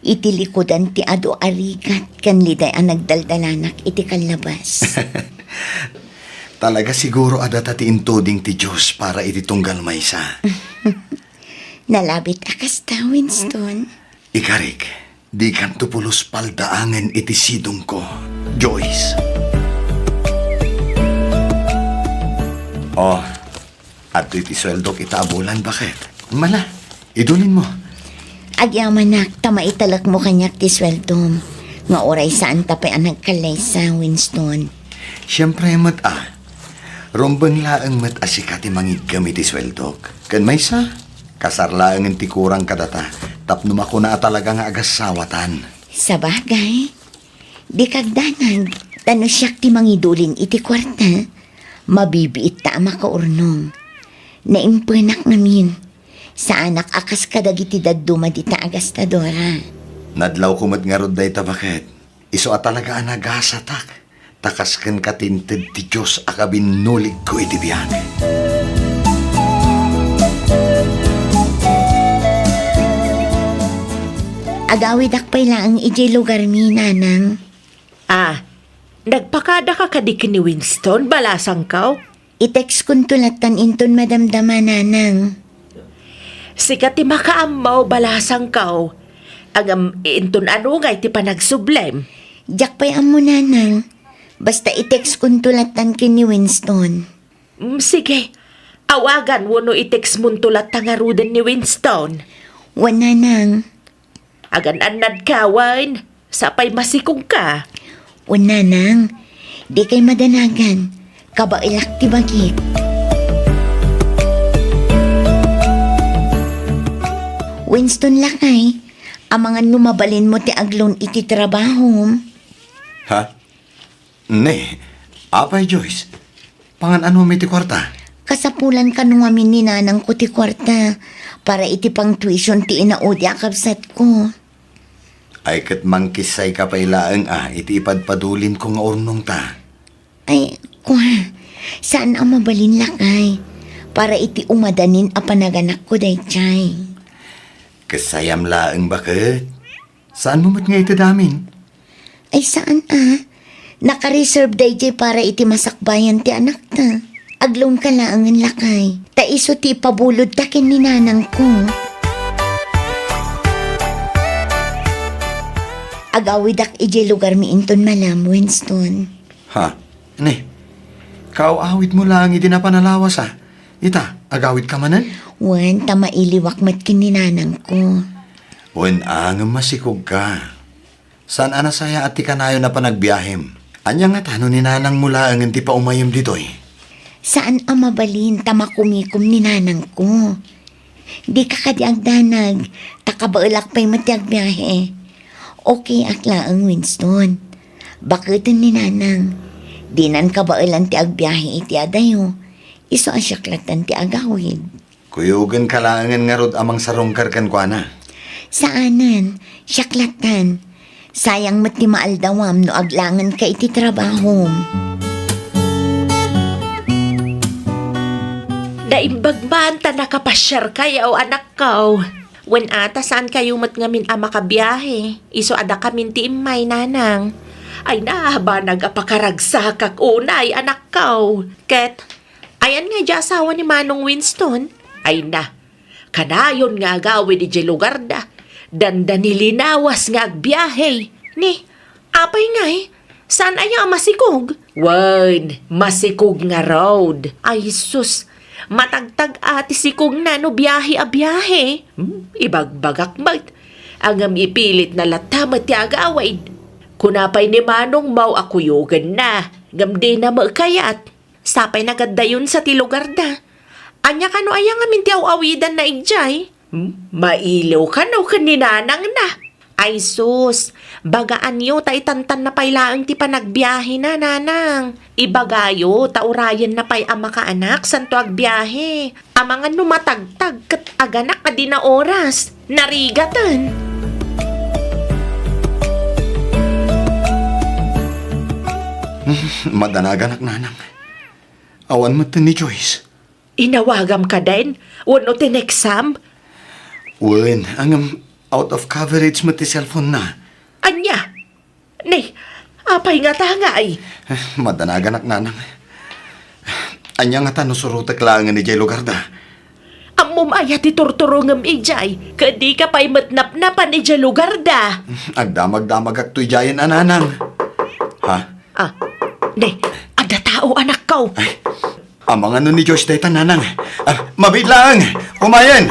S2: Iti likodan ti ado arigat kan liday ang nagdaldalanak iti kalabas.
S7: Talaga siguro adata ti intuding ti Diyos para iti tunggal maysa.
S2: Nalabit akas ta, Winston.
S7: Ikarik, di kan tupulos paldaangan iti sidong ko, Joyce. Oh, at iti sweldo kita abulan, bakit? Mala, idulin mo.
S2: Agyamanak, tamaitalak mo kanyak ti sweldom. Nga oray saan tapay ang nagkalay sa Winston.
S7: Siyempre, Rombang laang asikati mangigam iti sweldok. Kan may sa, kasarlaang ti kurang kadata. Tapno ako na talaga nga agasawatan.
S2: Sa bagay, di kagdanag, tano siyak ti mangidulin iti kwarta, mabibiit ta makaurnong. Naimpenak namin, sa anak akas kadagiti daduma di ta agastadora.
S7: Nadlaw kumat nga rod day bakit? Iso at talaga ang nagasatak. Takas kan katinted ti Diyos akabin nulig ko iti biyane.
S2: Agawid akpay lang iti lugar mi, nanang.
S6: Nagpakada ka kadikin ni Winston, balasang kaw?
S2: I-text kun tulatan inton madamdama, nanang.
S6: Sikat ti makaamaw, balasang kaw. Agam inton ano nga iti panagsublem.
S2: Diyak pa'y amo, nanang. Basta i-text kun tulatan kin ni Winston.
S6: Sige, awagan wano i-text mun tulat tangaruden ni Winston.
S2: Wana, nang.
S6: Agan-anad ka, Wine. Sapay masikong ka.
S2: Wana, nang. Di kay madanagan. Kabailak ti bagit. Winston lakay. Amangan numabalin mo ti aglon iti trabaho.
S7: Ha? Ne, apay Joyce. Pangan ano may ti kwarta?
S2: Kasapulan ka nung amin ni nanang ko ti kwarta para iti pang tuition ti inaudi akabsat ko.
S7: Ay kat mangkisay ka pailaang iti ipadpadulin ko nga urnong ta.
S2: Ay, kuha, saan ang mabalin lakay para iti umadanin a panaganak ko day chay.
S7: Kasayam laang bakit? Saan mo mat nga iti damin?
S2: Ay saan naka-reserve day chay para iti masakbayan ti anak ta. Aglong ka laangan lakay. Ta iso ti pabulod takin ni nanang ko. Agawidak ije lugar mi inton malam, Winston.
S7: Ha? Ne, kaawawit mo lang iti napanalawas Ita, agawit ka manan?
S2: Wan, ta mailiwak mat kin ni nanang ko.
S7: Wan ang masikog ka. Saan anasaya at ti kanayo na panagbiyahem? Anya nga tano ni nanang mula ang ti pa umayom ditoy?
S2: Saan ang mabalin tamakumikom ni nanang ko? Di ka kadiagdanag, takabaulak pa'y matiag biyahe. Okay akla ang Winston. Bakitin ni nanang, dinan kabaulan ti agbiyahe iti adayo. Iso asyaklatan ti agawid.
S7: Kuyugan kalaangan nga rod amang sarongkar kan kwa na.
S2: Saanan, syaklatan. Sayang mat ti maaldawam no aglangan ka iti trabaho.
S6: Naimbagman ta nakapasyar kayo, anak kaw. Wen ata saan kayo mat ngamin makabiyahe. Iso ada kamin ti imay, nanang. Ay nahaba nagapakaragsak unay, anak kaw. Ket, ayan nga di asawa ni Manong Winston. Ay na, kanayon nga agawin di lugar da. Danda nilinawas nga agbiyahe. Ni, apay nga saan aya masikog? Wan, masikog nga road. Ay sus, matagtag ati sikog na no biyahe a biyahe. Ibagbagak mat. Angam ipilit na latamat ti agawid. Kunapay ni Manong mau akuyugan na. Gamdi na makayat. Sapay nagadayon sa tilugar da. Anya ka no ayang amin ti awidan na igjay. Mailaw ka no kaninanang na. Ay sus, bagaan yo ta itantan na pailaang ti panagbiyahe na, nanang. Ibagayo, taurayan na pay ama ka anak, santo agbiyahe. Amangan numatagtag kat aganak ka di na oras. Narigatan.
S7: Madanaganak nanang. Awan mo ni Joyce.
S6: Inawagam ka din? Wano tinexam?
S7: Wan, ang out of coverage mo ti cellphone na.
S6: Anya? Ni, apay nga tangay.
S7: Madanaganak nanang. Anya nga tano surutak lang ni Jay lugar da.
S6: Amo umaya ti turturungam ijay. Kadi ka pa'y matnap-napan ija lugar da.
S7: Agdamag-damag at tuyayan, ananang. Ha?
S6: Ah, ne, ada tao anak kau.
S7: Ay, amang ano ni Joyce dayta, nanang. Mabit lang! Kumayan!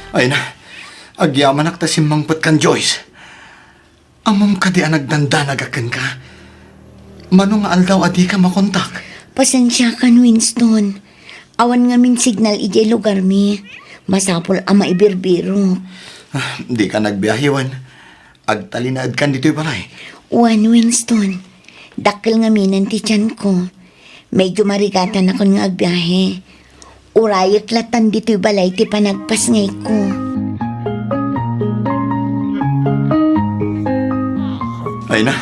S7: Ay na, agyaman akta simangpat kan Joyce. Amam ka di nagdandanagakan ka. Manong aldaw adi ka makontak.
S2: Pasensya ka, Winston. Awan nga min signal ije lugar mi. Masapol ama ibirbiro.
S7: Di ka nagbiyahiwan. Agtalinaad kan dito'y balay.
S2: Uwan, Winston. Dakil nga minan ti tiyan ko. Medyo marigatan ako nga agbiyahe. Urayat latan dito'y balay ti panagpas ngay ko.
S7: Ay na,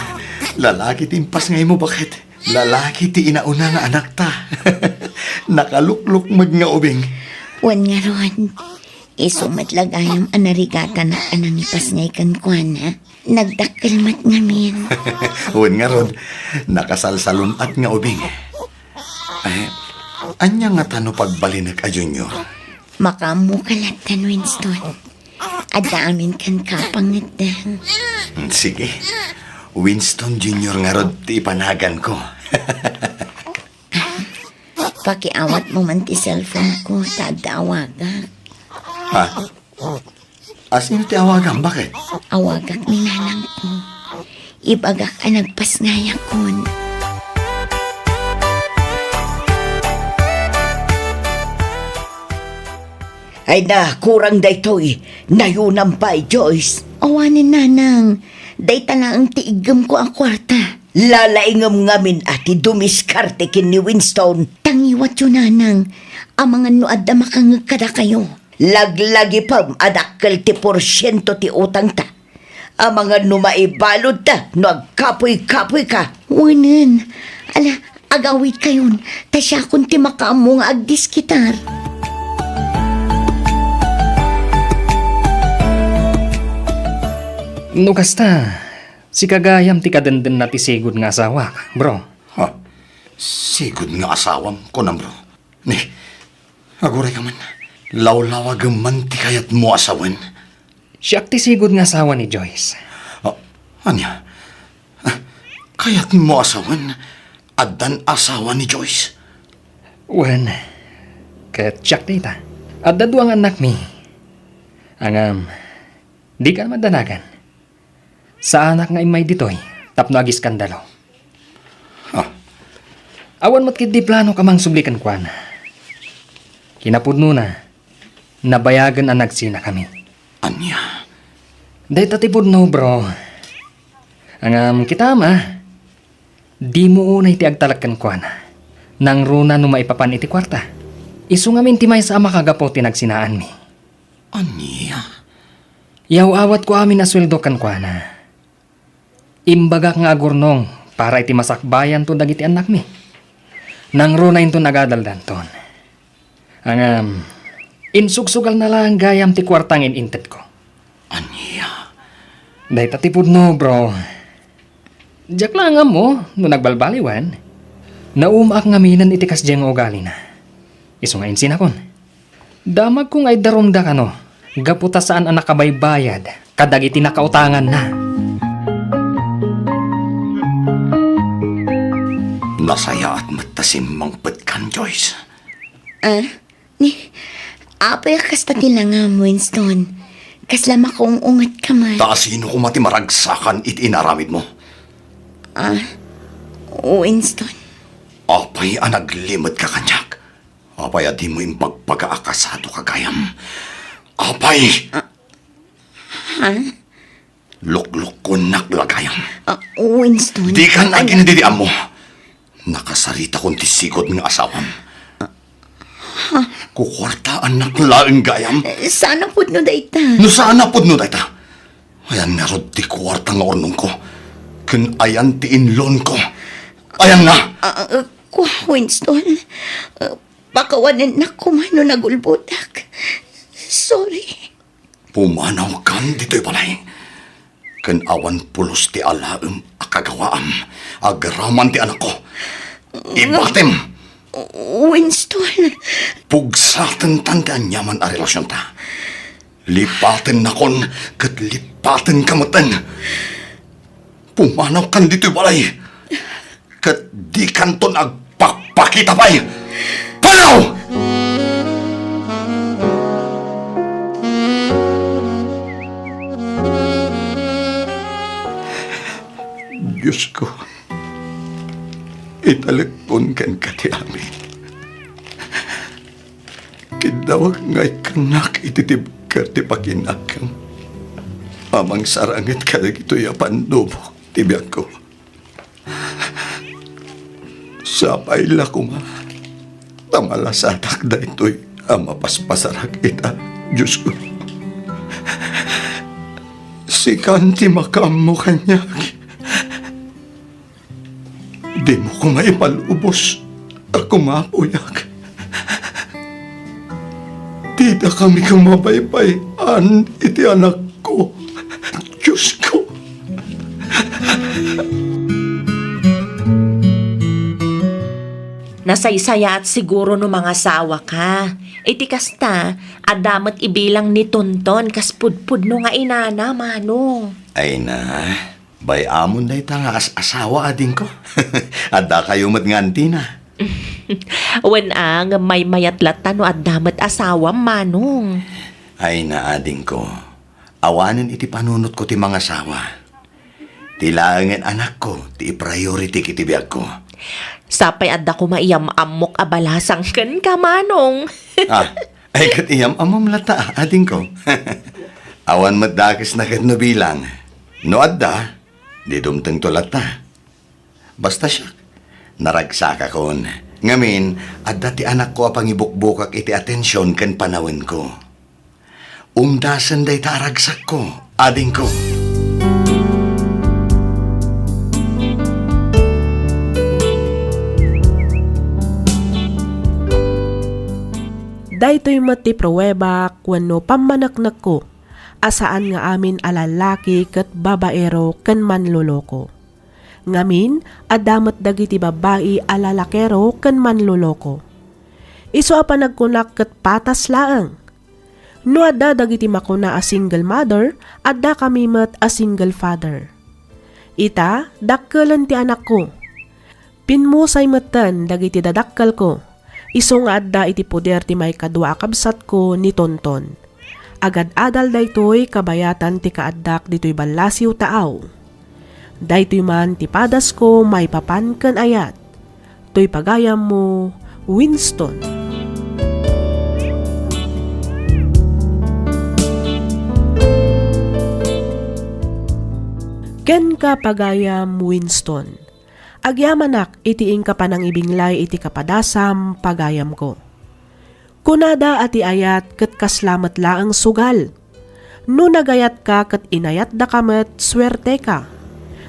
S7: lalaki ti impas ngay mo bakit? Lalaki ti inauna nga anak ta. Nakalukluk mag nga ubing.
S2: Uwan nga ron. Isumat lagayam anarigatan na anang ipas ngay kan kuan ha. Nagdakil mat nga min.
S7: Uwan nga ron, nakasalsalun at nga ubing. Ay, anya nga tano pagbalinag a Junior?
S2: Makamu kalatan, Winston. Adamin kan kapangit dang.
S7: Sige, Winston Junior nga rod ti ipanagan ko.
S2: Pakiawat mo man ti cellphone ko, tagda-awagak.
S7: Ha? Asin ti awagan, bakit?
S2: Awagak minanang ko. Ibagak ka nagpasngaya kon.
S9: Ay na, kurang daytoy. Nayunam pa'y, Joyce.
S2: Awanin nanang, dayta na ang tiigam ko ang kwarta.
S9: Lalaingam ngamin ati dumiskarte kin ni Winston.
S2: Tangiwat yun nanang, ang mga nuad na makangag kada kayo.
S9: Laglagi pam adakkel ti porsyento ti utang ta. Ang mga numaibalod ta, no agkapoy-kapoy ka.
S2: Wanan, ala, agawit kayon, tasya kung ti makaamong agdiskitar.
S8: No kasta, si kagayam ti kadenden na ti sigod nga asawa, bro.
S7: Ha? Sigod nga asawam ko na, bro. Ni, aguray ka man. Lawlawag man ti kayat mo asawan.
S8: Siya ti sigod nga asawa ni Joyce.
S7: Anya? Kayat mo asawan? Adan asawa ni Joyce?
S8: Wen, ket siya tita. At daduang anak mi. Ang, di ka naman danagan. Sa anak nga imay ditoy, tapno agi skandalo.
S7: Ha?
S8: Awan mo't kit di plano kamang sublikan kwan. Kinapudno na, nabayagan ang nagsina kami.
S7: Anya?
S8: Dahil tatipudno, bro. Ang kita ma, di mo unay ti agtalakan kwan. Nang runa no maipapan iti kwarta. Isu ngamin ti may sa makagapo ti nagsinaan mi.
S7: Anya?
S8: Yaw awat ko amin na sweldo kan kwana. Imbagak nga agurnong para iti masakbayan to dagiti anak mi. Nang runayin to nagadaldan ton. Ang insugsugal na lang gayam ti kwartang ininted ko.
S7: Anya?
S8: Dahil tatipod no, bro. Diyak lang nga mo, no nagbalbaliwan. Naumaak nga minan iti kasdyang ugali na. Iso nga insin akon. Damag kong ay darumda ka no. Gaputa saan ang nakabaybayad, kadagiti nakautangan na.
S7: Nasaya at matasim mangpet kan, Joyce.
S2: Apay kasta tilangam, Winston. Kaslam akong ungat ka man.
S7: Taasino ko mati maragsakan iti inaramid mo.
S2: Winston.
S7: Apay ang naglimot ka kanyak. Apay adi mo yung pagpagaakasado kagayam. Apay!
S2: Ha?
S7: Lukluk ko naglagayam.
S2: Winston.
S7: Di ka na ginadidiam mo. Nakasarita kong tisikot ng asawam. Kukwartaan naklaing gayam.
S2: Sana po no dayta.
S7: No sana po no dayta. Ayan nga rod ti kwarta nga ornong ko. Kun ayan ti inlon ko. Ayan na.
S2: Winston. Pakawanan na kumano nagulbutak. Sorry.
S7: Pumanaw kan dito'y balay. Kun awan pulos ti alaam akagawaam. Agraman ti anak ko. Ibatim!
S2: Winston,
S7: Pugsatan tandaan yaman a relasyon ta. Lipatin na kon, kat lipatin kamatan. Pumanaw kan dito'y balay. Kat di kanton agpakpakita pa'y. Panaw! Diyos ko, italagpon kan kati amin. Kidawag nga'y kanak ititib ka ti pakinakam. Amang sarangit ka na ito'y apandubok, tibiyag ko. Sapay la ko ma. Tamalasatak da ito'y amapaspasarak ita, Diyos ko. Si Kanti makam mo kanyag. Di mo ko maipalubos. Ako mapuyak. Di na kami kumabaybayan iti anak ko. Diyos ko.
S6: Nasaysaya at siguro no mga asawa ka. Iti kasta, adamat ibilang ni Tonton kas pudpud no nga inana, manong.
S7: Ay na, bay amon na ita nga asawa ading ko. Ada kayo matnganti na.
S6: Wen ang may mayatlatan no adamat asawa, manong.
S7: Ay na ading ko. Awanan iti panunot ko ti mga asawa. Tilaangan anak ko, ti priority kiti biyag ko.
S6: Sapay adda ko maiyam-amok abalasang ken ka, manong.
S7: Ay kat iyam amom lata, ading ko. Awan madakis na kat no bilang. No adda, di dumteng to lata. Basta siya, naragsaka kon. Ngamin, adda ti anak ko apang ibukbukak iti atensyon ken panawin ko. Umdasan day taragsak ko, ading ko.
S1: Daytoy mati pruweba wenno pamanaknak ko, asaan nga amin alalaki ket babaero ken manloloko. Ngamin, adamat dagiti babae alalakero ken manloloko. Isu a panagkunak ket patas laeng. No adda dagiti makuna a single mother, adda kami met a single father. Ita, dakkelan ti anak ko. Pinmusay metten dagiti dadakkel ko. Isu nga adda iti poder ti may kadua kabsat ko ni Tonton. Agad-adal daytoy kabayatan ti kaaddak ditoy balasiw taaw. Daytoy man ti padas ko may papan ken ayat. Toy pagayam mo, Winston. Ken ka pagayam, Winston. Agyamanak itiing ka panang ibinglay iti kapadasam pagayam ko. Kunada ati ayat ket kaslamet laeng sugal. No nagayat ka ket inayat da kamet swerte ka.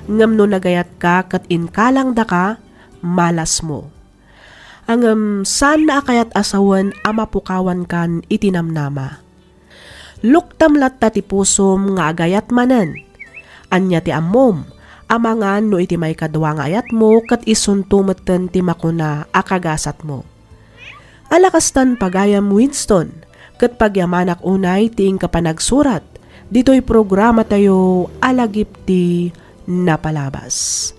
S1: Ngem no nagayat ka ket inkalang da ka, malas mo. Angem saan na akayat asawan amapukawan kan itinamnama. Luktam latta ti pusom nga agayat manen. Anya ti ammom, amangan no iti may kadwa nga ayat mo kat isuntumeten ti makuna akagasat mo. Alakastan pagayam, Winston, kat pagyamanak unay tiing kapanagsurat, dito'y programa tayo alagip ti napalabas.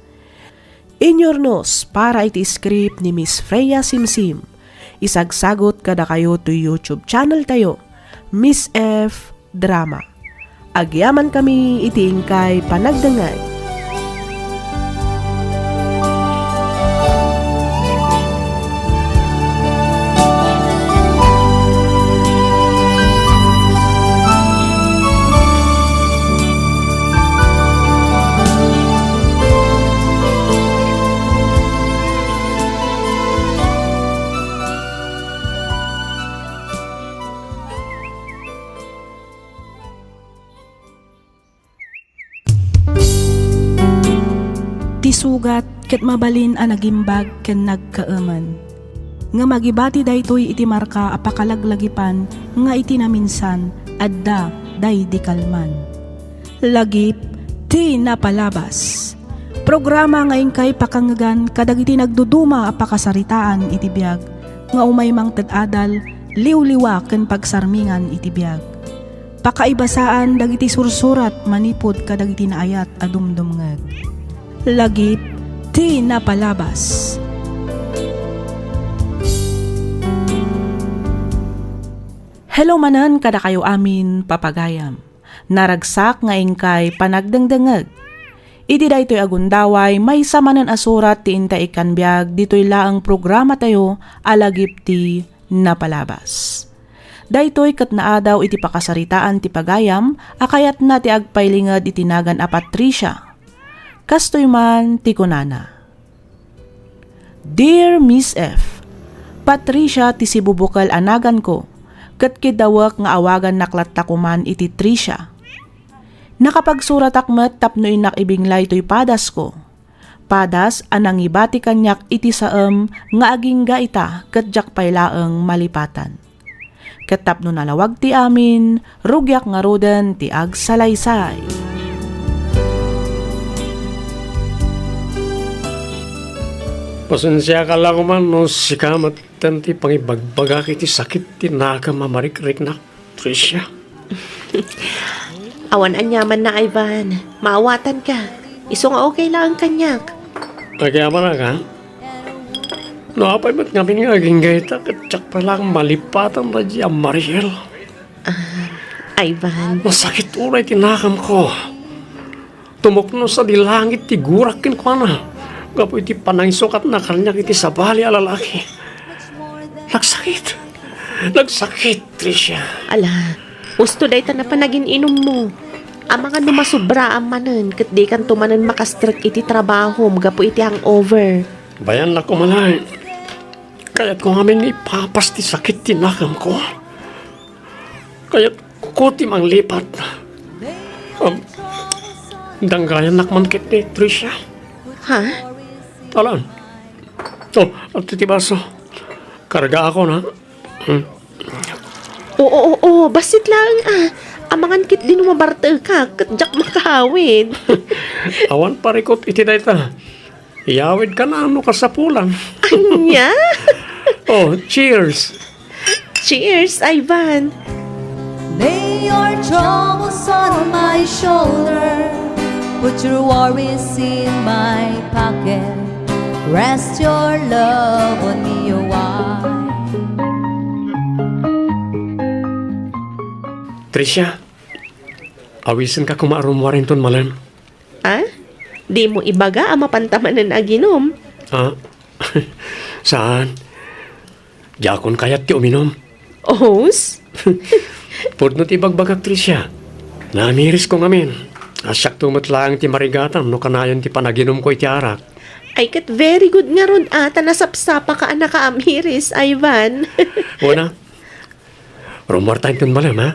S1: Inyornos para iti script ni Miss Freya Simsim. Isagsagot kada kayo to YouTube channel tayo, Miss F Drama. Agyaman kami itiing kay panagdangay.
S10: Sugat ket mabalin a nagimbag ken nagkaeman. Nga magibati daytoy iti marka apakalaglagipan nga iti naminsan adda day di kalman. Lagip ti napalabas. Programa ngayon kay pakangagan kadagiti nagduduma a pakasaritaan iti biag nga umay mang tad-adal liw-liwa ken pagsarmingan iti biag. Pakaibasaan dagiti sursurat manipod kadagiti naayat a dumdumngeg. Lagip ti napalabas. Hello manan kada kayo amin papagayam. Naragsak nga ingkay panagdengdengeg. Iti daytoy agundaway may samanan asurat ti inta ikan biag ditoy laang programa tayo alagip ti napalabas. Daytoy ket naadaw iti pakasaritaan ti pagayam akayat na ti agpaylinged iti nagan a Patricia. Kastoy man ti kunana. Dear Miss F, Patricia ti sibubukal anagan ko. Ket kidawak nga awagan naklat takuman iti Tricia. Nakapagsurat akmet tapno inak ibinglay to'y padas ko. Padas anang ibati kanyak iti saem nga aging gaita ket jak paylaeng malipatan. Ket tapno nalawag ti amin, rugyak nga roden ti agsalaysay.
S11: Pasensya ka lang man no sikamat tanti pangibagbaga kiti sakit ti nakamamarik-rik na Tricia.
S6: Awan anyaman na, Ivan. Maawatan ka. Iso nga okay lang ang kanyak.
S11: Nagyaman na ka? Naapay mat ngamin nga aging gaita katsak pa lang malipatan na di ang Mariel.
S6: Ivan.
S11: Masakit uray tinakam ko. Tumukno sa dilangit ti gurakin ko na. Gapo iti panangisukat na kanyak iti sabali a lalaki. Nagsakit, Tricia.
S6: Ala, gusto day ta na panagin inom mo. Ang mga numasubra ang manan, kat di kan tumanan makastrak iti trabaho, gapo iti hangover.
S11: Bayan na kumalay. Kaya't kung amin ipapas ti sakit tinakam ko. Kaya't kutim ang lipat. Danggayan nakman kit ni Tricia.
S6: Ha?
S11: Talan. At titibaso. Karga ako na.
S6: Oo, basit lang Amangan kit din mabarte ka, katjak makahawid.
S11: Awan parikot iti dayta. Iyawid ka na ano ka sa pulang.
S6: Anya?
S11: Cheers.
S6: Cheers, Ivan.
S12: Lay your troubles on my shoulder. Put your worries in my pocket. Rest your love on me a while.
S11: Tricia, awisin ka kumarum warinton malam.
S6: Di mo ibaga ang mapantamanan aginom.
S11: Saan? Jakon kayat ti uminom.
S6: Ohos?
S11: Pudno ti bagbagak, Tricia. Namiris ko ngamin. Asyak tumot lang ti marigatan no kanayon ti panaginom ko iti arak.
S6: Ay kat very good nga ron ata nasapsapa ka anak ka amiris, Ivan.
S11: Una, rumor tayo ton malam, ha?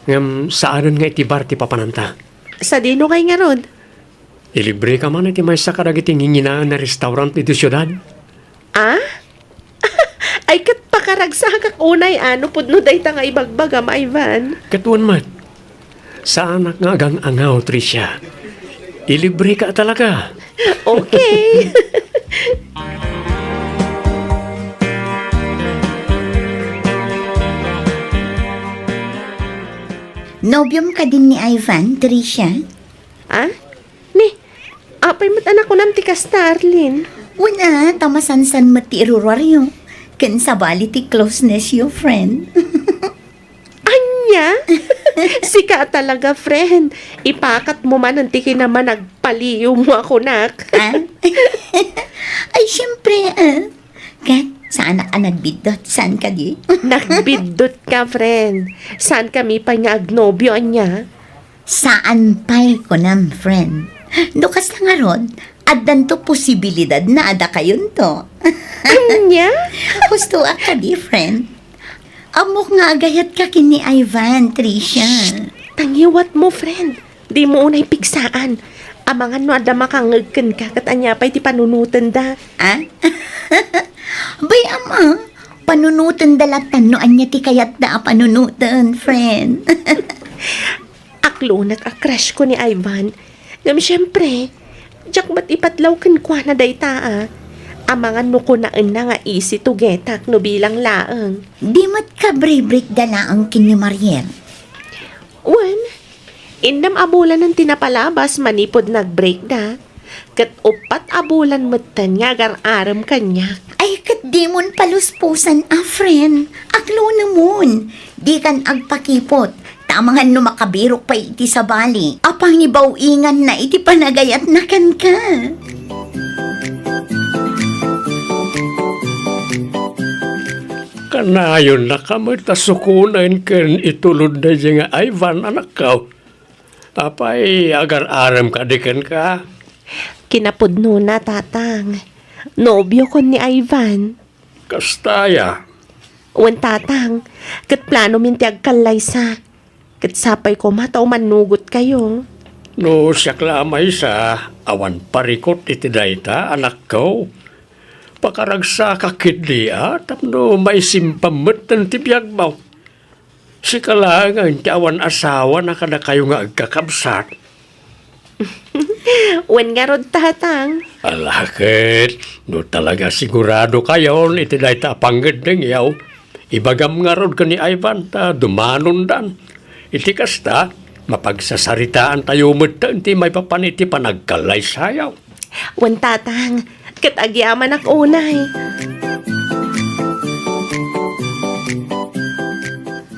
S11: Ngam saanon nga iti bar ti papananta.
S6: Sa dino kay nga ron?
S11: Ilibre ka man iti may sakadag iti nginginaan na restaurant iti syudad.
S6: Ay kat pakaragsakak unay pudno day ta nga ibagbagam, Ivan.
S11: Katuan mat, saan nga agang angaw, Tricia? Ilibre ka talaga.
S6: Okay.
S2: Nobyom ka din ni Ivan, Tricia?
S6: Apay mat anak ko nam ti Starlin.
S2: Una, tamasansan mati irurwaryo. Ken sabali ti closeness yo, friend.
S6: Anya? Sika talaga, friend. Ipakat mo man anti naman nagpaliyo mo ako, nak.
S2: Ay, syempre, Kat, saan ka nagbidot? Saan ka di?
S6: Nagbidot ka, friend. Saan kami pa nga agnobyo, anya?
S2: Saan pa'y ko nam, friend? Dukas na nga ron, adan to posibilidad na ada kayon to.
S6: Anya?
S2: Gusto ka di, friend? Amok nga agayat ka kini Ivan, Tricia.
S6: Tangiwat mo, friend. Di mo unay pigsaan. Amangan no ada makangagkan ka kat anya pa'y ti panunutan da.
S2: Bay, ama, panunutan dalatan no anya ti kayat da panunutan, friend.
S6: Aklo nag-crush ko ni Ivan. Ngam syempre, Jak ba't ipatlaw kan kwa na dayta Ang mga nukunaan na nga isi tugetak no bilang laang.
S2: Di mat ka break dala ang kini Mariel.
S6: Wan, indam abulan ng tinapalabas manipod nag-break na. Kat upat abulan matan nga gar-aram kanya.
S2: Ay, kat di mon paluspusan, friend. Aklo namon. Di kan agpakipot. Tamangan no makabirok pa iti sa bali. Apang ibawingan na iti panagayat na kan ka.
S11: Kanayon na kami tasukunan ken itulod na nga Ivan anak ka. Apay agar-aram ka diken ka.
S6: Kinapudno na tatang. Nobyo ko ni Ivan.
S11: Kastaya.
S6: Wan tatang, kat plano mintiag kalaysa. Kat sapay ko mataw manugot kayo.
S11: No siya klamay sa awan parikot iti dayta anak ko. Pakaragsa ka kidliya tapno may simpamot ng tibiyag mo. Si kalangan ti awan asawa na kada kayo nga agkakabsat.
S6: Wan nga rod tatang.
S11: Alakit, no talaga sigurado kayo iti dayta panggad ng yaw. Ibagam nga rod ka ni Ivan ta dumanon dan. Iti kasta, mapagsasaritaan tayo mo ti may papaniti panagkalay sayaw.
S6: Wan tatang, kat agyaman ak unay.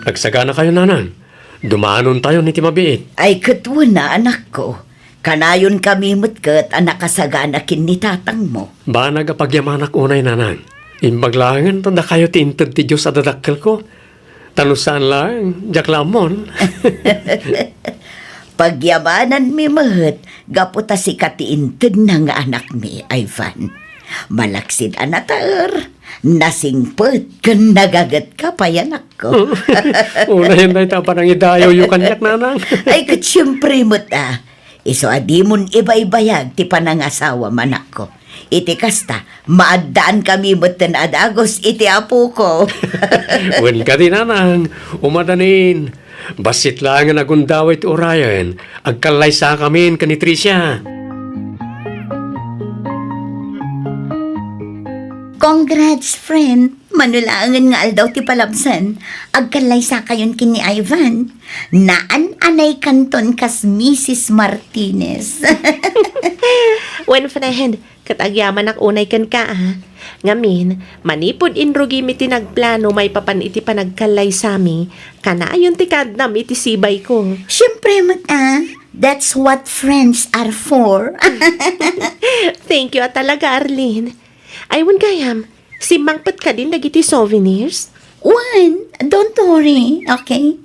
S11: Nagsagana kayo nanan. Dumanon tayo ni Timabiit.
S9: Ay, katwa na, anak ko. Kanayon kami mutkat ang nakasagana kin ni tatang mo.
S11: Ba nagapagyaman ak unay nanan. Imbaglangan tanda kayo tiintad ti Diyos sa dadakkel ko. Tanusan lang, jaklamon.
S9: Pagyamanan mi mahet, gaputa si katiintad na nga anak mi, Ivan. Malaksid anataer, nasingpet, kan nagagat ka pa yanak ko.
S11: Una yun na ita parang idayo yung kanyak nanang.
S9: Ay, kat siyempre mo't iso adimon ibaybayag ti panangasawa manak ko. Iti kasta, maadaan kami mo't adagos iti apo ko.
S11: Wen ka din nanang, umadanin. Basit lang nga nagundawit Orion. Agkalay sa kami ka ni Tricia.
S2: Congrats, friend. Manulangan nga aldaw ti palabsan. Agkalay sa kayon kini Ivan. Naan-anay kanton kas Mrs. Martinez.
S6: Wan friend, kat agyaman ak unay kan ka Ngamin, manipod inrugi mi tinagplano may papan iti panagkalay sami. Kanayon ti kadnam iti sibay ko.
S2: Siyempre, that's what friends are for.
S6: Thank you talaga, Arlene. Aywan kayam, simangpat ka din dagiti souvenirs?
S2: One, don't worry, okay?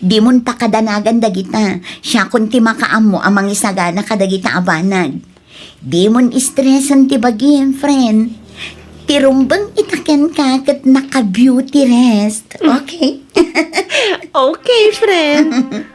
S2: Di mon pakadanagan dagita. Siya kun ti makaamo amang isagana kadagita abanag. Di mon istresan ti bagim, friend. Tirumbang itaken ka kat naka-beauty rest, okay?
S6: Okay, friend.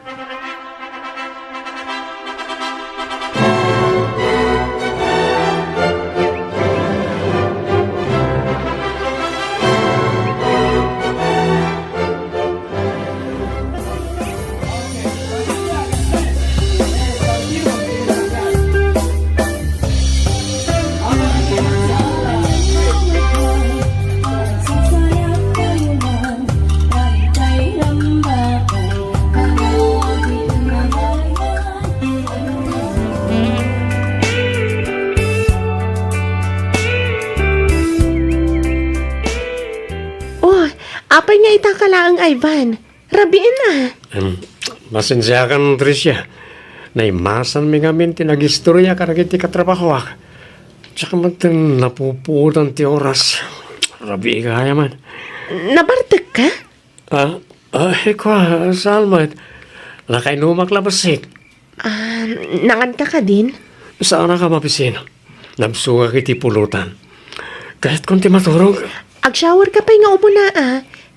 S6: Apay nga itakalaang Ivan. Rabiin na.
S11: Masensya ka ng Tricia. Naimasan mi ngamin tinagistorya karagiti katrabaho ak. Tsaka matin napuputan ti oras. Rabi ka yaman.
S6: Nabartag ka?
S11: Kwa, Salmat. Lakay numak labasik.
S6: Nangan ka din?
S11: Saan ka mapisin? Nabsuga kiti pulutan. Kahit kunti maturog.
S6: Ag-shower ka pa nga umuna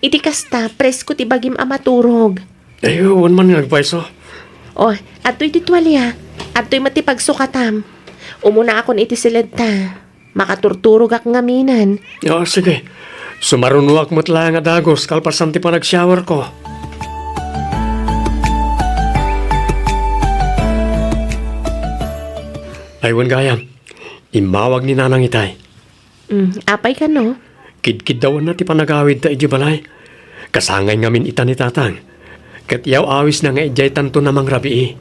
S6: Iti kasta, presko ti bagim amaturog.
S11: Ayun man nagpaiso.
S6: Ato'y titwalya. Ato'y matipagsukatam. Umuna akon iti silenta. Makaturturog ak ngaminan.
S11: Sige. Sumarunuak mo't lang adagos kalpasan ti pa nag-shower ko. Aywan gayam, imawag ni nanang itay.
S6: Apay ka no?
S11: Kidkid daw na ti panagawid ta iji balay. Kasangay ngamin ita ni tatang. Kat yaw awis na nga ijay tanto namang rabii.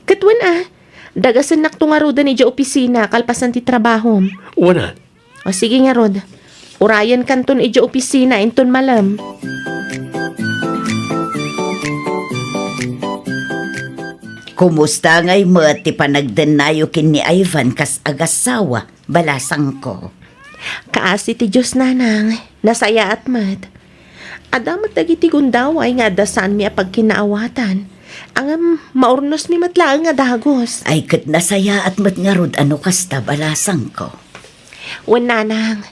S6: Katwan dagasan nakto nga roda ni opisina kalpasan ti trabahom.
S11: Wana,
S6: O sige nga rod, urayan kanton ija opisina inton malam.
S9: Kumusta ngay mo ti panagdenayo kin ni Ivan kas agasawa, balasang ko.
S6: Kaasi ti Diyos nanang, nasaya at mat. Adamat dagiti gundaway nga dasan mi apag kinaawatan. Ang maurnos mi matlaang nga dagos.
S9: Ay kat nasaya at mat nga rod ano kasta balasang ko.
S6: Wan nanang,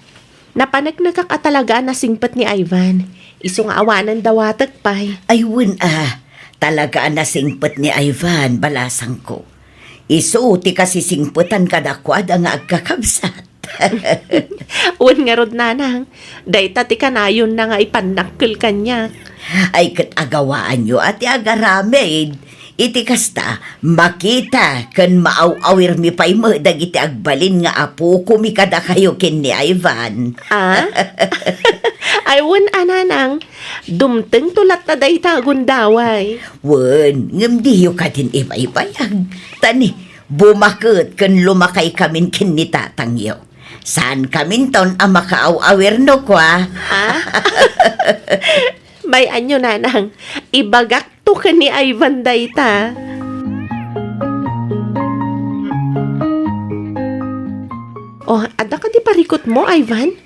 S6: napanagnagak at talaga na singpat ni Ivan. Iso nga awanan dawatag pay.
S9: Ay talaga na singpet ni Ivan, balasang ko. Isu ti kasi singpetan kadakwad ang agkakabsat.
S6: Wan nga rod nanang, dayta ti kanayon na nga ipanakkel kanya.
S9: Ay kat agawaan nyo at agaramid. Iti kasta, makita kan maaw-awir mi pa'y mo dagiti agbalin nga apo kumikada kayo kin ni Ivan.
S6: Ay wan ananang, dumteng tulat na dayta gundaway.
S9: Wan, ngamdiyo ka din ibaybayag. Tani, bumakot kan lumakay kamin kin ni tatangyo. Saan kamin ton ang makaaw-awir no kwa?
S6: May anyo nanang, ibagak to ka ni Ivan dayta. Oh, ada ka di parikot mo, Ivan?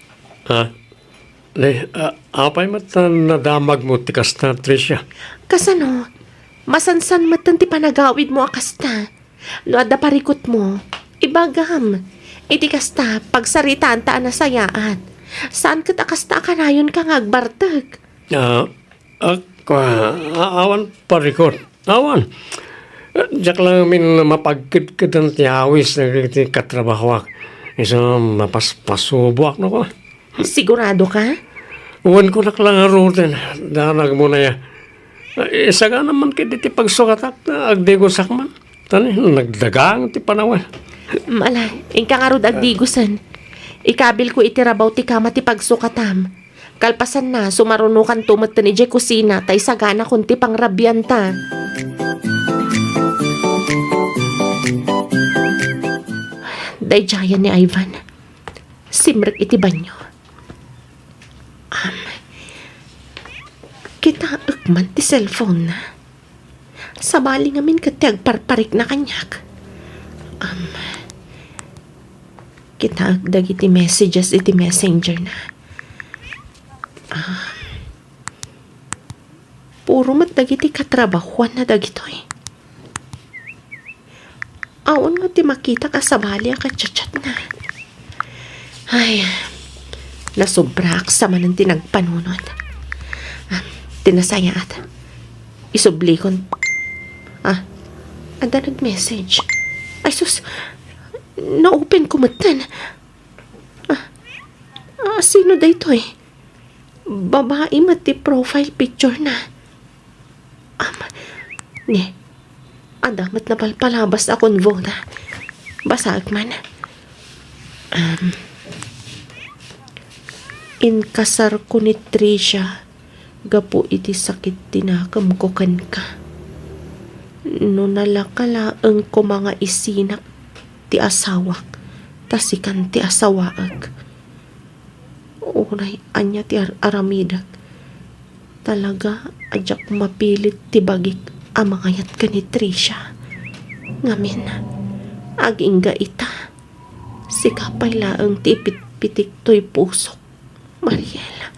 S11: Apay matan nadamag mo ti kasta, Tricia.
S6: Kasano, masansan matan ti panagawid mo akasta. No ada parikot mo, ibagam. Iti kasta, pagsaritaan taan na sayaan. Saan kat akasta kanayon ka ngagbartag?
S11: Awan parikot. Awan. Diyak lang min mapagkid-kidan ti awis na ti katrabahwak. Isa mapaspasubuak na ko.
S6: Sigurado ka?
S11: Uwan ko naklang arutin. Darag mo na ya. Isa ka naman kiti ti pagsukatak na agdegosak man. Tani, nagdagang ti panawan.
S6: Mala, ingka nga rod agdigusan. Ikabil ko itirabaw ti kama ti pagsukatam. Kalpasan na, sumarunukan tumat ni Jay kusina, tay sagana kunti pang rabyan ta. Day jayan ni Ivan. Simrek iti banyo. Kita agman ti cellphone na. Sabali ngamin kati agparparik na kanyak. Kita agdag iti messages iti messenger na. Puro matdagiti katrabahuan na dagitoy. Awan nga ti makita ka sabali ang kachat-chat na. Ay, nasubrak sa man ang tinagpanunod. Tinasaya at isublikon. Ada nag-message. Ay sus, na-open ko matan. Sino da ito eh? Babae mati profile picture na. Adamat na palpalabas akong voda. Basag man. Inkasar ko ni Tricia. Gapo iti sakit tinakamkukan ka. No nalakalaang ko mga isinak ti asawak. Tasikan ti asawaag. Unay anya ti aramidak. Talaga ajak mapilit ti bagik amangayat ka ni Tricia. Ngamin, agingga ita. Sikapay laang ti pitik to'y pusok. Mariela.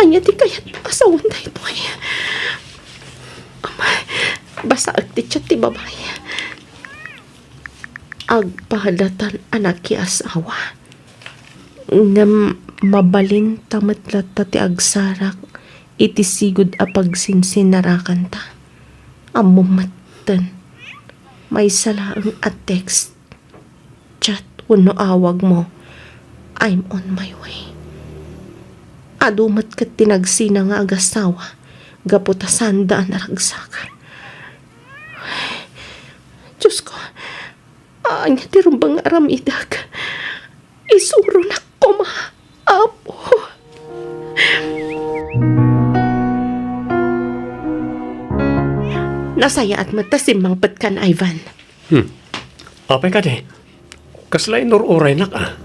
S6: Anya ti kayat asawan da ito ay. Basa agti siya ti babae. Agpahadatan anak ki asawa. Ngam mabalin tamatlat ti agsarak iti sigud apag sinsinarakan ta. Amumatan. May salaang at text. Chat wano awag mo. I'm on my way. Adumat kat tinagsina nga agasawa. Gaputasan daan naragsakan. Diyos ko, anya ti rumbang aramidag. Isuro na ko, Apo. Nasaya at matasimangpat kan, Ivan.
S11: Apay ka di. Kaslay nururay na ka.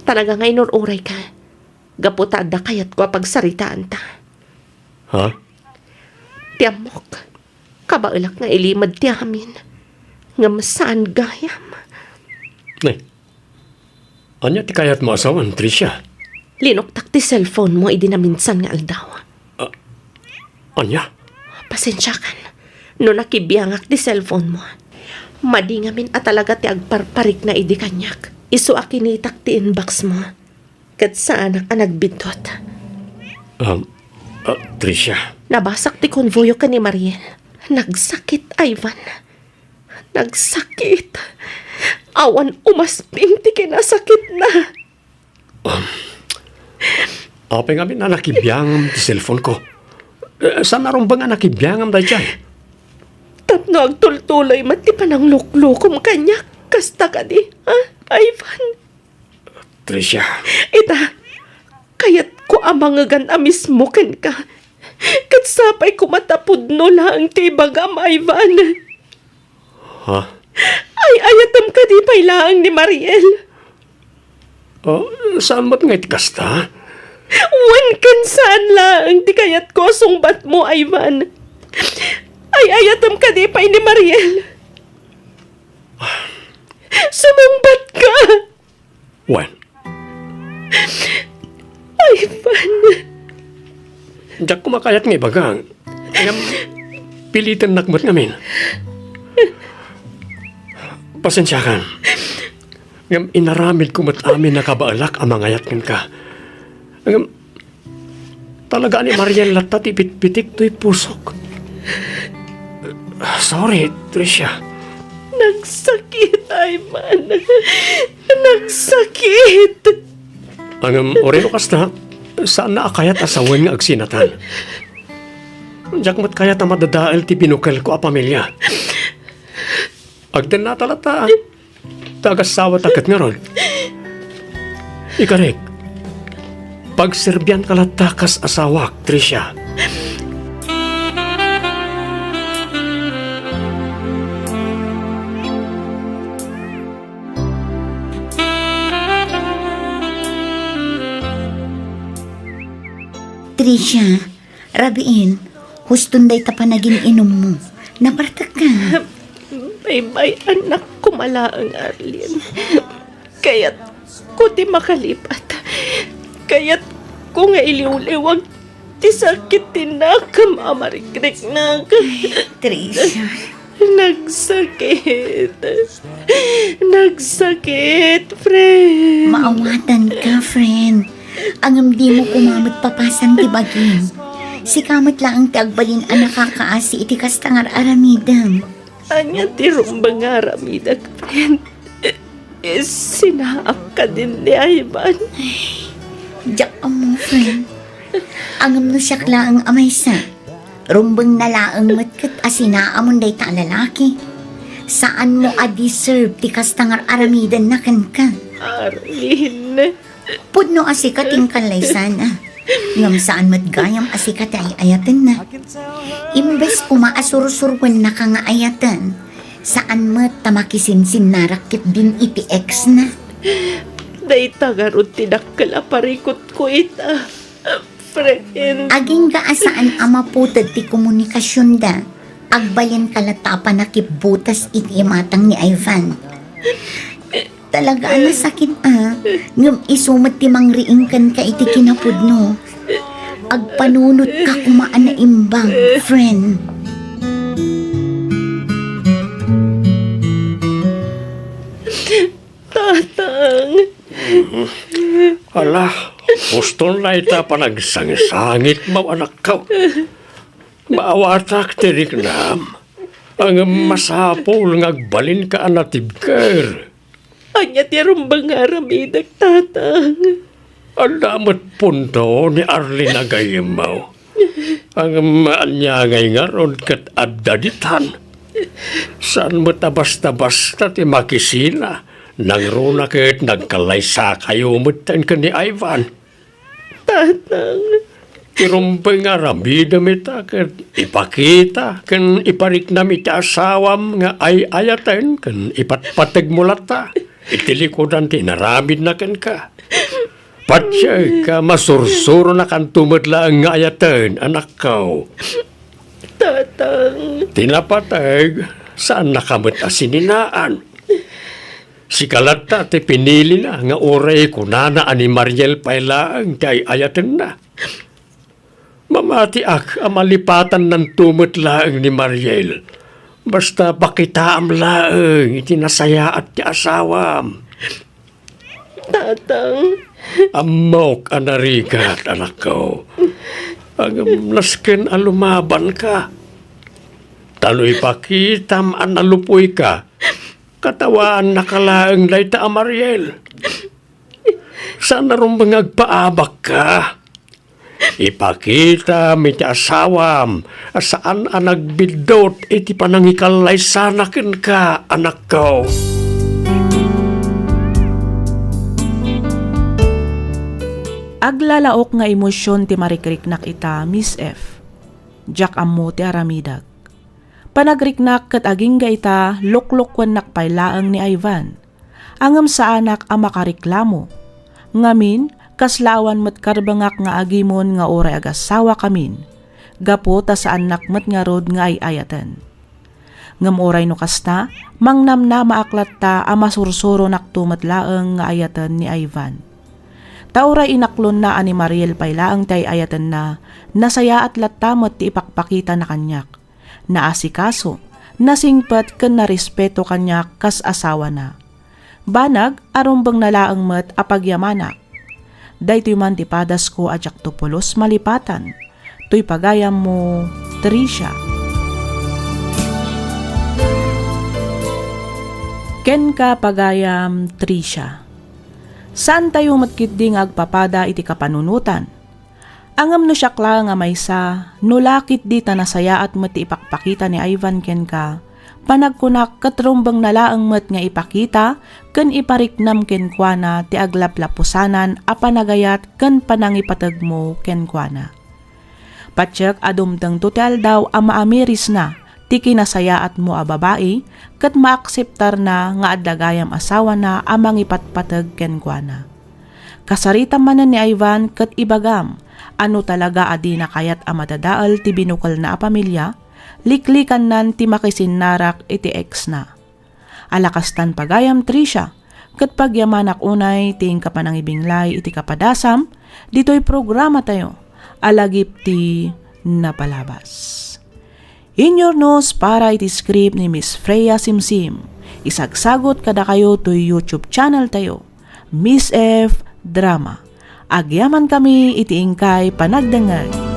S6: Talaga ngay nururay ka. Gaputa da kayat ko pagsaritaan ta.
S11: Ha?
S6: Tiamok, kabailak nga ilimad ti amin. Nga masaan gayam.
S11: Nay, anya ti kayat mo asawan, Tricia?
S6: Linoktak ti cellphone mo, idinaminsan nga aldaw.
S11: Anya?
S6: Pasensya kan. No nakibiyangak ti cellphone mo. Madingamin at talaga ti agparparik na idi kanyak. Isu akinitak ti inbox mo. Kat saan ang nagbintot.
S11: Tricia.
S6: Nabasak ti konvoyo ka ni Mariel. Nagsakit, Ivan. Nagsakit. Awan umasping ti kinasakit na.
S11: Apay nga na nakibiyangam ti cellphone ko. Saan naroon ba nga nakibiyangam da dyan?
S6: Tapno agtultuloy mati pa ng luklukom kanya. Kasta ka di, ha, Ivan?
S11: Tricia.
S6: Ita, kayat ko amangagan amis mo ken ka. Kat sapay ko matapod no lang ti bagam, Ivan.
S11: Ha?
S6: Ay, ayatam ka di pay lang ni Mariel.
S11: Saan mo't nga itikasta?
S6: Wan kan saan lang ti kayat ko sungbat mo, Ivan. Ay, ayatam ka di pay ni Mariel. Sumungbat ka.
S11: Wan?
S6: Ivan.
S11: Diyak kumakayat nga ibagang. Pilitan nakmat ngamin. Pasensya kan. Inaramid kumat amin na kabaalak ang mangayat ka. Talaga ni Mariel latat ipit-pitik to'y pusok. Sorry, Tricia.
S6: Nagsakit, Ivan. Nagsakit.
S11: Ang oreno kasta, saan na akayat asawan nga agsinatan? Diyak mat kayat na madadaal ti binukal ko a pamilya. Agdan na talata, tagasawa takat nga ron. Ikarek, pagserbian kalatakas asawak, Tricia.
S2: Tricia, rabiin, huston day tapanagin inom mo. Nabartak ka.
S6: Bye-bye, anak ko malaang Arlene. Kaya't ko di makalipat. Kaya't ko nga iliw-liwag ti sakit tinakam amarikrik na.
S2: Tricia.
S6: Nagsakit. Nagsakit, friend.
S2: Maawatan ka, friend. Ang di mo kumamot papasan di bagin. Si kamot lang ang tagbalin ang nakakaasi iti kastangar aramidam.
S6: Anya ti rumbang aramidag, friend. Sinaap ka din ni Ivan.
S2: Diyak mo, friend. Angam no siyak lang ang amay sa. Rumbang nalaang matkat asinaamon day ta lalaki. Saan mo a-deserve ti kastangar aramidan na kan ka?
S6: Arlene.
S2: Pudno asikating kalay sana. Ngam saan matgayam asikat ay ayatan na. Imbes umaasur-surwan na ka nga ayatan. Saan mat tamakisinsin narakit din iti ex na.
S6: Day tagarod tinakal aparikot ko ita. Friend.
S2: Aging gaasaan ama putad ti komunikasyon da. Agbayan kalata nakibutas iti matang ni Ivan. Talaga na sakit ngam isumat ti mangriing kan ka iti kinapudno. Agpanunot ka kumaan na imbang, friend.
S6: Tatang.
S11: Ala, huston na ita panagsangit mo anak ka. Maawatak tirik nam. Ang masapol ngagbalin ka anatibker.
S6: Anya ti rumbang aramidag, tatang.
S11: Ang damat punto ni Arlene Agayimaw. Ang maanyagay nga ron kat adaditan. Saan mo tabas-tabas ti makisina? Nangruna ket nagkalaysa kayo mutan ka ni Ivan.
S6: Tatang,
S11: Irumpay nga ramida mita ket ipakita ken iparik na mita asawam nga ay ayaten ken ipatpateg mo lata. Itilikodan ti naramid na ken ka. Patsay ka masursuro na kan tumadlaang nga ayaten, anak ko.
S6: tatang,
S11: Tinapateg, saan nakamot asininaan? Si Kalata ti pinili na nga oray kunana ani Mariel pailaang ti ayaten na. Mamati ak amalipatan ng tumot laang ni Mariel. Basta pakitaam laang itinasaya at ti asawam.
S6: tatang,
S11: Amok anarigat, anak ko. Ang nasken alumaban ka. Taloy pakitam analupoy ka. Katawaan nakalaang layta a Mariel. Sana rin mangagpaabak ka. Ipakita mi ti asawam saan ang nagbildot iti panangikalay sanakin ka, anak ko.
S10: Aglalaok nga emosyon ti marikriknak ita, Miss F. Jack ammo ti aramidag. Panagriknak kat aging ga ita luklukwan nakpailaang ni Ivan. Angam sa anak ang makariklamo. Ngamin, kaslawan mat karbangak nga agimon nga oray agasawa kamin. Gapo ta sa anak mat nga rod nga ay ayatan. Ngam oray no kasta, mangnam na maaklat ta ang masursuro naktumatlaang nga ayatan ni Ivan. Tauray inaklon na ani Mariel pailaang tay ayatan na nasaya at latamot ti ipakpakita na kanyak. Naasikaso, nasingpat ken narespeto kanyak kas asawa na. Banag arumbang nalaang met apagyamanak. Daytoy man ti padas ko ajak tupulos malipatan. Toy pagayam mo, Tricia. Ken ka pagayam, Tricia. Saan tayo matkitding agpapada iti kapanunutan? Angam no syakla nga maysa, nulakit di ta nasaya at mati ipakpakita ni Ivan ken ka, panagkunak katrumbang nalaang mat nga ipakita, ken ipariknam ken kuana ti aglaplapusanan a panagayat ken panangipatag mo ken kuana. Patsyak adumtang total daw a maamiris na, ti kinasaya at mo a babae, kat maakseptar na nga adagayam asawa na amang ipatpatag ken kuana. Kasarita manan ni Ivan kat ibagam, ano talaga adi na kayat a madadaal ti binukal na a pamilya, liklikan nan ti makisinarak iti ex na. Alakastan pagayam Tricia, kat pagyamanak unay ting kapanangibinglay iti kapadasam, dito'y programa tayo, alagip ti napalabas. In your nose para iti script ni Miss Freya Simsim. Isagsagot kada kayo to YouTube channel tayo, Miss F Drama. Agyaman kami iti ingkay panagdangag.